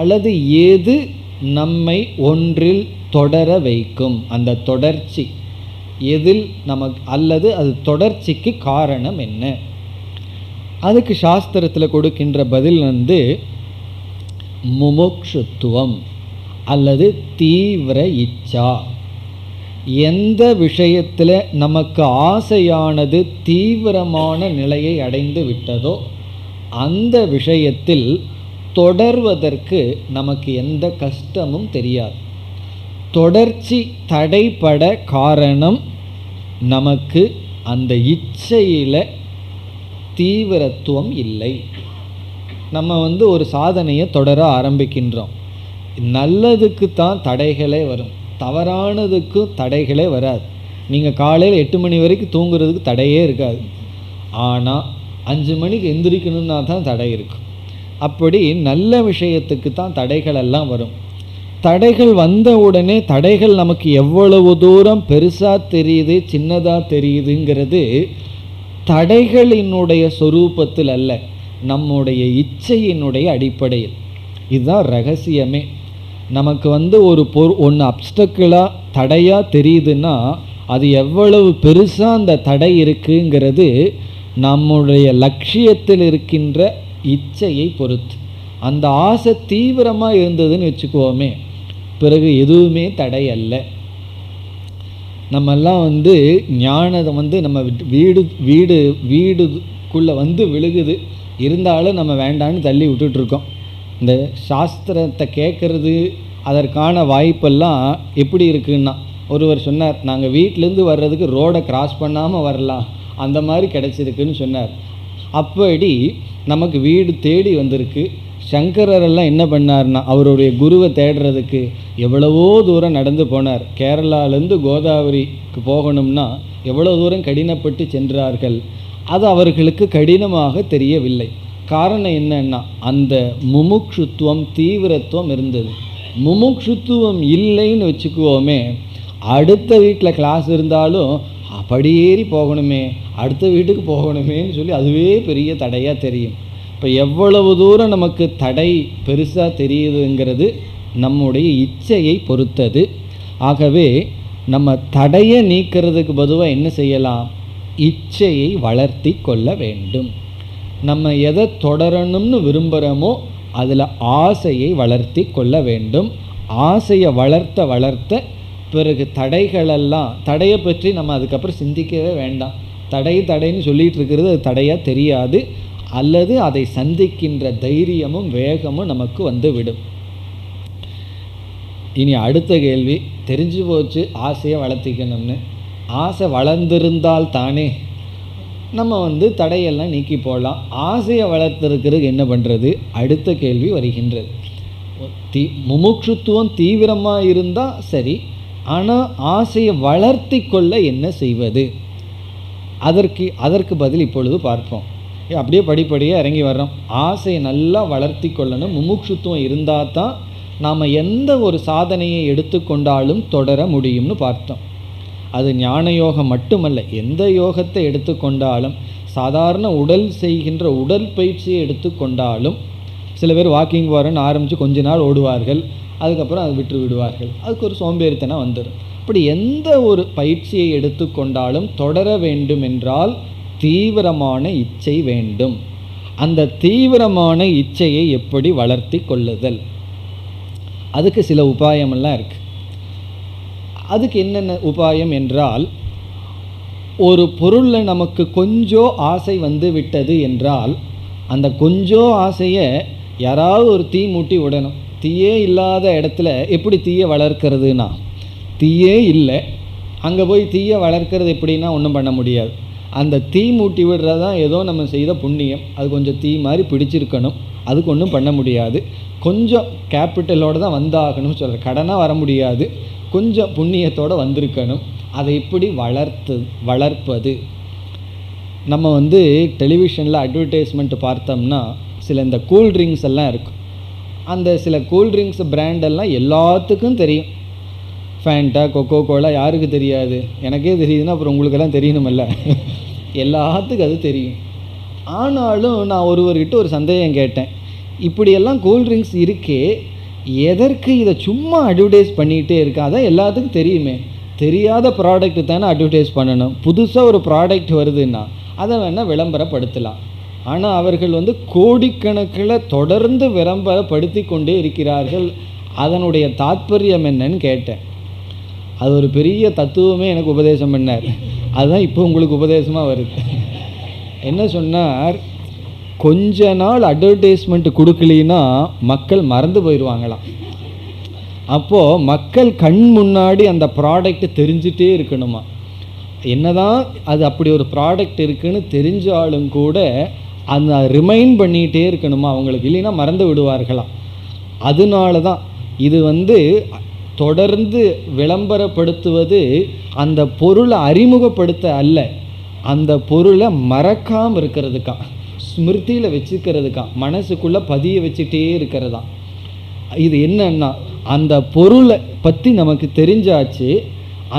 அல்லது ஏது நம்மை ஒன்றில் தொடர வைக்கும், அந்த தொடர்ச்சி எதில் நமக்கு, அல்லது அது தொடர்ச்சிக்கு காரணம் என்ன. அதுக்கு சாஸ்திரத்தில் கொடுக்கின்ற பதில் முமுக்ஷுத்துவம் அல்லது தீவிர இச்சா. எந்த விஷயத்தில் நமக்கு ஆசையானது தீவிரமான நிலையை அடைந்து விட்டதோ அந்த விஷயத்தில் தொடர்வதற்கு நமக்கு எந்த கஷ்டமும் தெரியாது. தொடர்ச்சி தடைப்பட காரணம் நமக்கு அந்த இச்சையில் தீவிரத்துவம் இல்லை. நம்ம ஒரு சாதனையை தொடர ஆரம்பிக்கின்றோம். நல்லதுக்கு தான் தடைகளே வரும், தவறானதுக்கும் தடைகளே வராது. நீங்கள் காலையில் 8 மணி வரைக்கும் தூங்குறதுக்கு தடையே இருக்காது. ஆனால் 5 மணிக்கு எந்திரிக்கணும்னா தான் தடை இருக்கும். அப்படி நல்ல விஷயத்துக்கு தான் தடைகள் எல்லாம் வரும். தடைகள் வந்த உடனே தடைகள் நமக்கு எவ்வளவு தூரம் பெருசாக தெரியுது சின்னதாக தெரியுதுங்கிறது தடைகளினுடைய சொரூபத்தில் அல்ல, நம்முடைய இச்சையினுடைய அடிப்படையில். இதுதான் ரகசியமே. நமக்கு ஒரு ஒன்று அப்டக்கிளாக தடையாக தெரியுதுன்னா அது எவ்வளவு பெருசாக அந்த தடை இருக்குங்கிறது நம்முடைய லட்சியத்தில் இருக்கின்ற இச்சையை பொறுத்து. அந்த ஆசை தீவிரமாக இருந்ததுன்னு வச்சுக்குவோமே, பிறகு எதுவுமே தடை அல்ல. நம்மெல்லாம் ஞானத்தை நம்ம வீடுக்குள்ளே விழுகுது, இருந்தாலும் நம்ம வேண்டான்னு தள்ளி விட்டுட்ருக்கோம். இந்த சாஸ்திரத்தை கேட்குறது அதற்கான வாய்ப்பெல்லாம் எப்படி இருக்குன்னா, ஒருவர் சொன்னார், நாங்கள் வீட்டிலேருந்து வர்றதுக்கு ரோடை கிராஸ் பண்ணாமல் வரலாம், அந்த மாதிரி கிடச்சிருக்குன்னு சொன்னார். அப்படி நமக்கு வீடு தேடி வந்திருக்கு. சங்கரெல்லாம் என்ன பண்ணார்னா, அவருடைய குருவை தேடுறதுக்கு எவ்வளவோ தூரம் நடந்து போனார். கேரளாலேருந்து கோதாவரிக்கு போகணும்னா எவ்வளோ தூரம் கடினப்பட்டு சென்றார்கள். அது அவர்களுக்கு கடினமாக தெரியவில்லை. காரணம் என்னன்னா, அந்த முமுக்ஷுத்துவம் தீவிரத்துவம் இருந்தது. முமுக்ஷுத்துவம் இல்லைன்னு வச்சுக்குவோமே, அடுத்த வீட்டில் கிளாஸ் இருந்தாலும் படியேறி போகணுமே, அடுத்த வீட்டுக்கு போகணுமேன்னு சொல்லி அதுவே பெரிய தடையாக தெரியும். இப்போ எவ்வளவு தூரம் நமக்கு தடை பெருசாக தெரியுதுங்கிறது நம்முடைய இச்சையை பொறுத்தது. ஆகவே நம்ம தடையை நீக்கிறதுக்கு பொதுவாக என்ன செய்யலாம், இச்சையை வளர்த்தி கொள்ள வேண்டும். நம்ம எதை தொடரணும்னு விரும்புகிறோமோ அதில் ஆசையை வளர்த்தி கொள்ள வேண்டும். ஆசையை வளர்த்த வளர்த்த பிறகு தடைகளெல்லாம், தடையை பற்றி நம்ம அதுக்கப்புறம் சிந்திக்கவே வேண்டாம். தடைன்னு சொல்லிகிட்டு இருக்கிறது அது தடையாக தெரியாது, அல்லது அதை சந்திக்கின்ற தைரியமும் வேகமும் நமக்கு விடும். இனி அடுத்த கேள்வி, தெரிஞ்சு போச்சு ஆசையை வளர்த்திக்கணும்னு. ஆசை வளர்ந்திருந்தால் தானே நம்ம தடையெல்லாம் நீக்கி போடலாம். ஆசையை வளர்த்துருக்கிறதுக்கு என்ன பண்ணுறது, அடுத்த கேள்வி வருகின்றது. முமுட்சுத்துவம் தீவிரமாக இருந்தால் சரி, ஆனால் ஆசையை வளர்த்தி கொள்ள என்ன செய்வது, அதற்கு பதில் இப்பொழுது பார்ப்போம். அப்படியே படிப்படியாக இறங்கி வர்றோம். ஆசையை நல்லா வளர்த்தி கொள்ளணும். முமுட்சுத்துவம் இருந்தால் தான் நாம் எந்த ஒரு சாதனையை எடுத்துக்கொண்டாலும் தொடர முடியும்னு பார்த்தோம். அது ஞான யோகம் மட்டுமல்ல, எந்த யோகத்தை எடுத்துக்கொண்டாலும், சாதாரண உடல் செய்கின்ற உடற்பயிற்சியை எடுத்துக்கொண்டாலும், சில பேர் வாக்கிங் போகிறேன்னு ஆரம்பித்து கொஞ்ச நாள் ஓடுவார்கள், அதுக்கப்புறம் அதை விட்டு விடுவார்கள், அதுக்கு ஒரு சோம்பேறித்தனம் வந்துடும். அப்படி எந்த ஒரு பயிற்சியை எடுத்துக்கொண்டாலும் தொடர வேண்டும் என்றால் தீவிரமான இச்சை வேண்டும். அந்த தீவிரமான இச்சையை எப்படி வளர்த்தி கொள்ளுதல், அதுக்கு சில உபாயமெல்லாம் இருக்குது. அதுக்கு என்னென்ன உபாயம் என்றால், ஒரு பொருளில் நமக்கு கொஞ்சம் ஆசை விட்டது என்றால் அந்த கொஞ்சம் ஆசையை யாராவது ஒரு தீ மூட்டி விடணும். தீயே இல்லாத இடத்துல எப்படி தீயை வளர்க்கிறதுனா, தீயே இல்லை, அங்கே போய் தீயை வளர்க்கறது எப்படின்னா ஒன்றும் பண்ண முடியாது. அந்த தீ மூட்டி விடுறது தான் ஏதோ நம்ம செய்த புண்ணியம். அது கொஞ்சம் தீ மாதிரி பிடிச்சிருக்கணும், அதுக்கு ஒன்றும் பண்ண முடியாது. கொஞ்சம் கேபிட்டலோடு தான் வந்தாகணும்னு சொல்கிற, கடனாக வர முடியாது, கொஞ்சம் புண்ணியத்தோடு வந்திருக்கணும். அதை எப்படி வளர்ப்பது? நம்ம டெலிவிஷனில் அட்வர்டைஸ்மெண்ட் பார்த்தோம்னா சில இந்த கூல்ட்ரிங்க்ஸ் எல்லாம் இருக்கும். அந்த சில கூல்ட்ரிங்க்ஸ் பிராண்டெல்லாம் எல்லாத்துக்கும் தெரியும். ஃபேண்டா, கொக்கோ கோலா யாருக்கு தெரியாது? எனக்கே தெரியுதுன்னா அப்புறம் உங்களுக்கெல்லாம் தெரியணுமில்ல. எல்லாத்துக்கும் அது தெரியும். ஆனாலும் நான் ஒருவர்கிட்ட ஒரு சந்தேகம் கேட்டேன், இப்படியெல்லாம் கூல்ட்ரிங்க்ஸ் இருக்கே, எதற்கு இதை சும்மா அட்வர்டைஸ் பண்ணிகிட்டே இருக்கா? அதான் எல்லாத்துக்கும் தெரியுமே. தெரியாத ப்ராடக்ட் தானே அட்வர்டைஸ் பண்ணணும். புதுசாக ஒரு ப்ராடக்ட் வருதுன்னா அதை வேணால் விளம்பரப்படுத்தலாம். ஆனால் அவர்கள் கோடிக்கணக்கில் தொடர்ந்து விளம்பரப்படுத்தி கொண்டே இருக்கிறார்கள். அதனுடைய தாற்பயம் என்னன்னு கேட்டேன். அது ஒரு பெரிய தத்துவமே எனக்கு உபதேசம் பண்ணார். அதுதான் இப்போ உங்களுக்கு உபதேசமாக வருது. என்ன சொன்னார், கொஞ்ச நாள் அட்வர்டைஸ்மெண்ட் கொடுக்கலின்னா மக்கள் மறந்து போயிடுவாங்களாம். அப்போது மக்கள் கண் முன்னாடி அந்த ப்ராடக்ட் தெரிஞ்சிட்டே இருக்கணுமா. என்னதான் அது அப்படி ஒரு ப்ராடக்ட் இருக்குன்னு தெரிஞ்சாலும் கூட அந்த ரிமைண்ட் பண்ணிகிட்டே இருக்கணுமா அவங்களுக்கு, இல்லைன்னா மறந்து விடுவார்களாம். அதனால தான் இது தொடர்ந்து விளம்பரப்படுத்துவது அந்த பொருளை அறிமுகப்படுத்த அல்ல, அந்த பொருளை மறக்காமல் இருக்கிறதுக்கான், ஸ்மிருதியில் வச்சுக்கிறதுக்கான், மனசுக்குள்ளே பதிய வச்சுட்டே இருக்கிறதா. இது என்னன்னா, அந்த பொருளை பற்றி நமக்கு தெரிஞ்சாச்சு,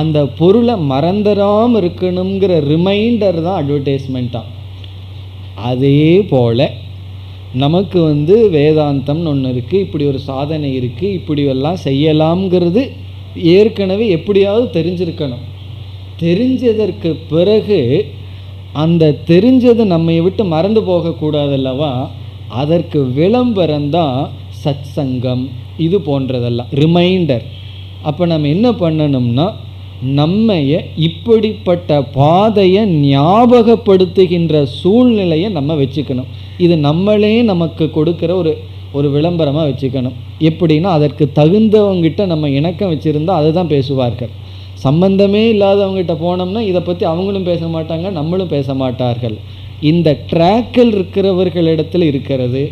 அந்த பொருளை மறந்துடாமல் இருக்கணுங்கிற ரிமைண்டர் தான் அட்வர்டைஸ்மெண்ட்டாக. அதே போல் நமக்கு வேதாந்தம்னு ஒன்று இருக்குது, இப்படி ஒரு சாதனை இருக்குது, இப்படி எல்லாம் செய்யலாம்ங்கிறது ஏற்கனவே எப்படியாவது தெரிஞ்சிருக்கணும். தெரிஞ்சதற்கு பிறகு அந்த தெரிஞ்சது நம்மை விட்டு மறந்து போகக்கூடாதல்லவா, அதற்கு விளம்பரம்தான் சத் சங்கம், இது போன்றதெல்லாம் ரிமைண்டர். அப்போ நம்ம என்ன பண்ணணும்னா, நம்மைய இப்படிப்பட்ட பாதையை ஞாபகப்படுத்துகின்ற சூழ்நிலையை நம்ம வச்சுக்கணும். இது நம்மளே நமக்கு கொடுக்குற ஒரு விளம்பரமாக வச்சுக்கணும். எப்படின்னா, அதற்கு தகுந்தவங்கிட்ட நம்ம இணக்கம் வச்சுருந்தா அதை தான் பேசுவார்கள். சம்பந்தமே இல்லாதவங்ககிட்ட போனோம்னா இதை பற்றி அவங்களும் பேச மாட்டாங்க, நம்மளும் பேச மாட்டார்கள். இந்த ட்ராக்கில் இருக்கிறவர்களிடத்தில் இருக்கிறது,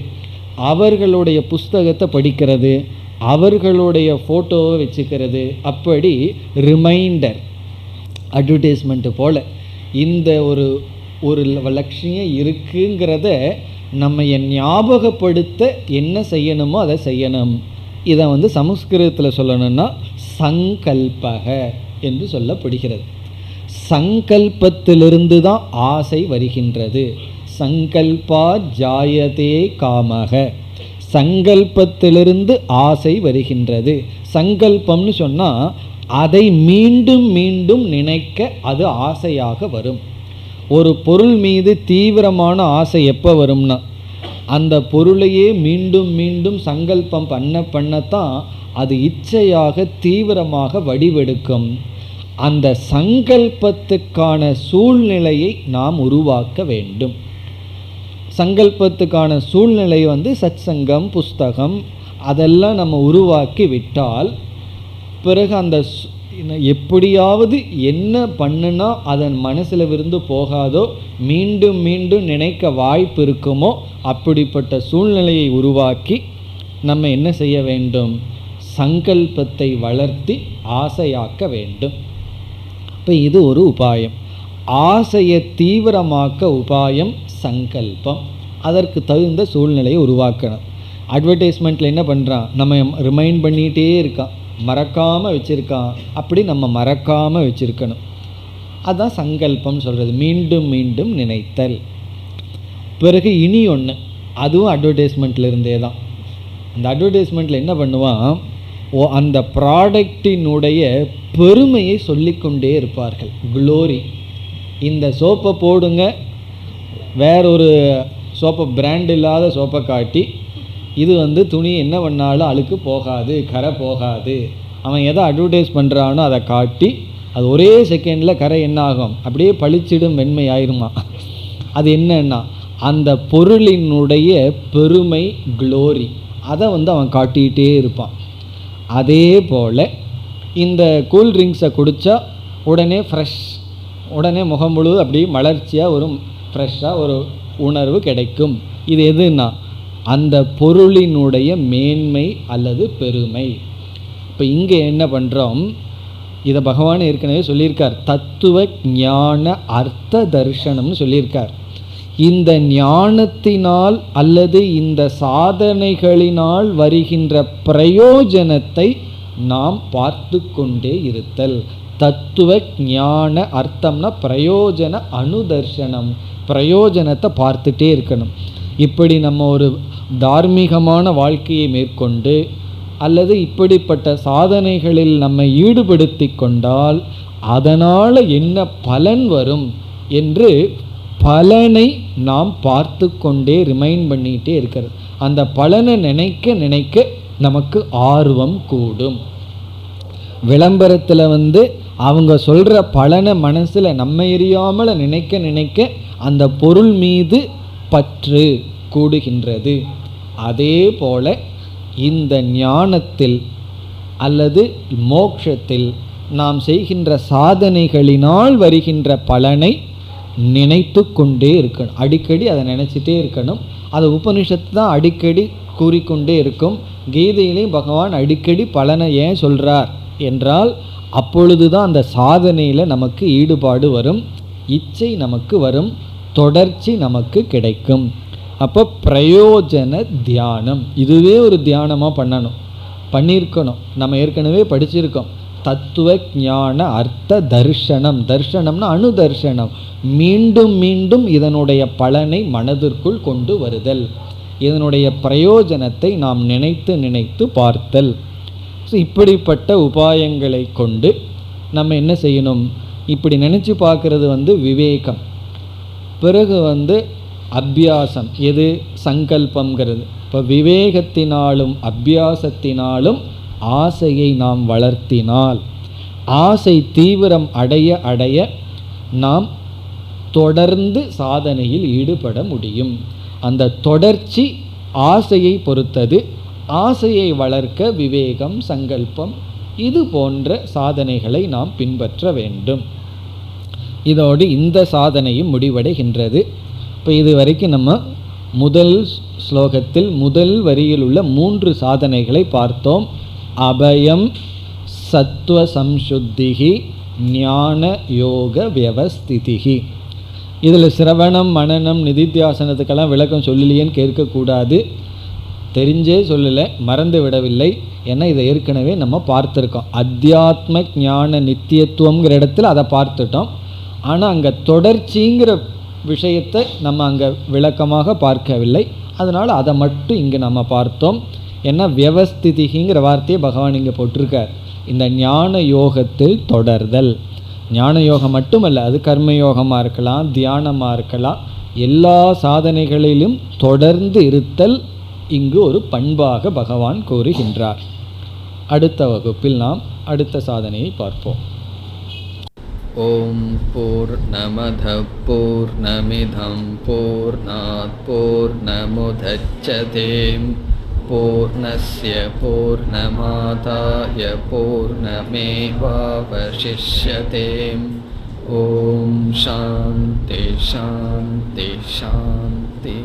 அவர்களுடைய புஸ்தகத்தை படிக்கிறது, அவர்களுடைய ஃபோட்டோவை வச்சுக்கிறது, அப்படி ரிமைண்டர் அட்வர்டைஸ்மெண்ட்டு போல் இந்த ஒரு லட்சியம் இருக்குங்கிறத நம்ம ஞாபகப்படுத்த என்ன செய்யணுமோ அதை செய்யணும். இதை சமஸ்கிருதத்தில் சொல்லணும்னா சங்கல்பக என்று சொல்லப்படுகிறது. சங்கல்பத்திலிருந்து தான் ஆசை வருகின்றது. சங்கல்பா ஜாயதே காமக, சங்கல்பத்திலிருந்து ஆசை வருகின்றது. சங்கல்பம்னு சொன்னால் அதை மீண்டும் மீண்டும் நினைக்க அது ஆசையாக வரும். ஒரு பொருள் மீது தீவிரமான ஆசை எப்போ வரும்னா, அந்த பொருளையே மீண்டும் மீண்டும் சங்கல்பம் பண்ணத்தான் அது இச்சையாக தீவிரமாக வடிவெடுக்கும். அந்த சங்கல்பத்துக்கான சூழ்நிலையை நாம் உருவாக்க வேண்டும். சங்கல்பத்துக்கான சூழ்நிலை சத் சங்கம், புஸ்தகம், அதெல்லாம் நம்ம உருவாக்கி விட்டால் பிறகு அந்த எப்படியாவது என்ன பண்ணுனா அதன் மனசில் இருந்து போகாதோ, மீண்டும் மீண்டும் நினைக்க வாய்ப்பு இருக்குமோ, அப்படிப்பட்ட சூழ்நிலையை உருவாக்கி நம்ம என்ன செய்ய வேண்டும், சங்கல்பத்தை வளர்த்தி ஆசையாக்க வேண்டும். இப்போ இது ஒரு உபாயம். ஆசையை தீவிரமாக்க உபாயம் சங்கல்பம். அதற்கு தகுந்த சூழ்நிலையை உருவாக்கணும். அட்வர்டைஸ்மெண்ட்டில் என்ன பண்ணுறான், நம்ம ரிமைண்ட் பண்ணிகிட்டே இருக்கான், மறக்காமல் வச்சுருக்கான். அப்படி நம்ம மறக்காமல் வச்சுருக்கணும். அதுதான் சங்கல்பம் சொல்கிறது, மீண்டும் மீண்டும் நினைத்தல். பிறகு இனி ஒன்று, அதுவும் அட்வர்டைஸ்மெண்ட்டில் இருந்தே தான். அந்த அட்வர்டைஸ்மெண்ட்டில் என்ன பண்ணுவான், அந்த ப்ராடக்டினுடைய பெருமையை சொல்லிக்கொண்டே இருப்பார்கள். க்ளோரி, இந்த சோப்பை போடுங்க, வேறொரு சோப்பை பிராண்ட் இல்லாத சோப்பை காட்டி, இது துணி என்ன பண்ணாலும் அழுக்கு போகாது, கரை போகாது, அவன் எதை அட்வர்டைஸ் பண்ணுறானோ அதை காட்டி, அது ஒரே செகண்டில் கரை என்ன ஆகும், அப்படியே பளிச்சிடும், வெண்மை ஆயிருமா. அது என்னன்னா அந்த பொருளினுடைய பெருமை, க்ளோரி, அதை அவன் காட்டிகிட்டே இருப்பான். அதே போல் இந்த கூல்ட்ரிங்க்ஸை குடித்தா உடனே ஃப்ரெஷ், உடனே முகம் முழுவதும் அப்படி மலர்ச்சியாக ஒரு ஃப்ரெஷ்ஷாக ஒரு உணர்வு கிடைக்கும். இது எதுன்னா அந்த பொருளினுடைய மேன்மை அல்லது பெருமை. இப்போ இங்கே என்ன பண்ணுறோம், இதை பகவான் ஏற்கனவே சொல்லியிருக்கார், தத்துவ ஞான அர்த்த தர்சனம்னு சொல்லியிருக்கார். இந்த ஞானத்தினால் அல்லது இந்த சாதனைகளினால் வருகின்ற பிரயோஜனத்தை நாம் பார்த்து கொண்டே இருத்தல். தத்துவ ஞான அர்த்தம்னா பிரயோஜன அனுதர்சனம், பிரயோஜனத்தை பார்த்துட்டே இருக்கணும். இப்படி நம்ம ஒரு தார்மீகமான வாழ்க்கையை மேற்கொண்டு அல்லது இப்படிப்பட்ட சாதனைகளில் நம்ம ஈடுபடுத்தி கொண்டால் அதனால் என்ன பலன் வரும் என்று பலனை நாம் பார்த்து கொண்டே ரிமைண்ட் பண்ணிகிட்டே இருக்கிறது. அந்த பலனை நினைக்க நினைக்க நமக்கு ஆர்வம் கூடும். விளம்பரத்தில் அவங்க சொல்கிற பலனை மனசில் நம்ம எரியாமல் நினைக்க நினைக்க அந்த பொருள் மீது பற்று கூடுகின்றது. அதே போல இந்த ஞானத்தில் அல்லது மோட்சத்தில் நாம் செய்கின்ற சாதனைகளினால் வருகின்ற பலனை நினைத்து கொண்டே இருக்கணும். அடிக்கடி அதை நினச்சிட்டே இருக்கணும். அது உபனிஷத்து தான் அடிக்கடி கூறிக்கொண்டே இருக்கும். கீதையிலையும் பகவான் அடிக்கடி பலனை ஏன் சொல்கிறார் என்றால் அப்பொழுது தான் அந்த சாதனையில் நமக்கு ஈடுபாடு வரும், இச்சை நமக்கு வரும், தொடர்ச்சி நமக்கு கிடைக்கும். அப்போ பிரயோஜன தியானம் இதுவே ஒரு தியானமாக பண்ணியிருக்கணும். நம்ம ஏற்கனவே படிச்சிருக்கோம். தத்துவ ஞான அர்த்த தர்சனம், தர்சனம்னா அனுதர்சனம், மீண்டும் மீண்டும் இதனுடைய பலனை மனதிற்குள் கொண்டு வருதல், இதனுடைய பிரயோஜனத்தை நாம் நினைத்து நினைத்து பார்த்தல். ஸோ இப்படிப்பட்ட உபாயங்களை கொண்டு நம்ம என்ன செய்யணும், இப்படி நினச்சி பார்க்குறது விவேகம். பிறகு அபியாசம், எது சங்கல்பங்கிறது. இப்போ விவேகத்தினாலும் அபியாசத்தினாலும் ஆசையை நாம் வளர்த்தினால், ஆசை தீவிரம் அடைய அடைய நாம் தொடர்ந்து சாதனையில் ஈடுபட முடியும். அந்த தொடர்ச்சி ஆசையை பொறுத்தது. ஆசையை வளர்க்க விவேகம், சங்கல்பம், இது போன்ற சாதனைகளை நாம் பின்பற்ற வேண்டும். இதோடு இந்த சாதனையும் முடிவடைகின்றது. இப்போ இது வரைக்கும் நம்ம முதல் ஸ்லோகத்தில் முதல் வரியில் உள்ள 3 சாதனைகளை பார்த்தோம். அபயம், சத்துவ சம்சுத்திகி, ஞான யோக வியவஸ்திதிகி. இதில் சிரவணம், மனனம், நிதித்தியாசனத்துக்கெல்லாம் விளக்கம் சொல்லலையேன்னு கேட்கக்கூடாது. தெரிஞ்சே சொல்லலை, மறந்து விடவில்லை. ஏன்னா இதை ஏற்கனவே நம்ம பார்த்துருக்கோம். அத்தியாத்ம ஞான நித்தியத்துவங்கிற இடத்துல அதை பார்த்துட்டோம். ஆனால் அங்கே தொடர்ச்சிங்கிற விஷயத்தை நம்ம அங்கே விளக்கமாக பார்க்கவில்லை. அதனால் அதை மட்டும் இங்கே நம்ம பார்த்தோம். ஏன்னா வியவஸ்திதிங்கிற வார்த்தையை பகவான் இங்கே போட்டிருக்கார். இந்த ஞான யோகத்தில் தொடர்தல், ஞான யோகம் மட்டுமல்ல, அது கர்மயோகமாக இருக்கலாம், தியானமாக இருக்கலாம், எல்லா சாதனைகளிலும் தொடர்ந்து இருத்தல் இங்கு ஒரு பண்பாக பகவான் கூறுகின்றார். அடுத்த வகுப்பில் நாம் அடுத்த சாதனையை பார்ப்போம். ஓம் பூர்ணமத பூர்ணமிதம் பூர்ணாத் பூர்ணமுதச்யதே பூர்ணஸ்ய பூர்ணமாதாய பூர்ணமேவாவசிஷ்யதே. ஓம் சாந்தி சாந்தி சாந்தி.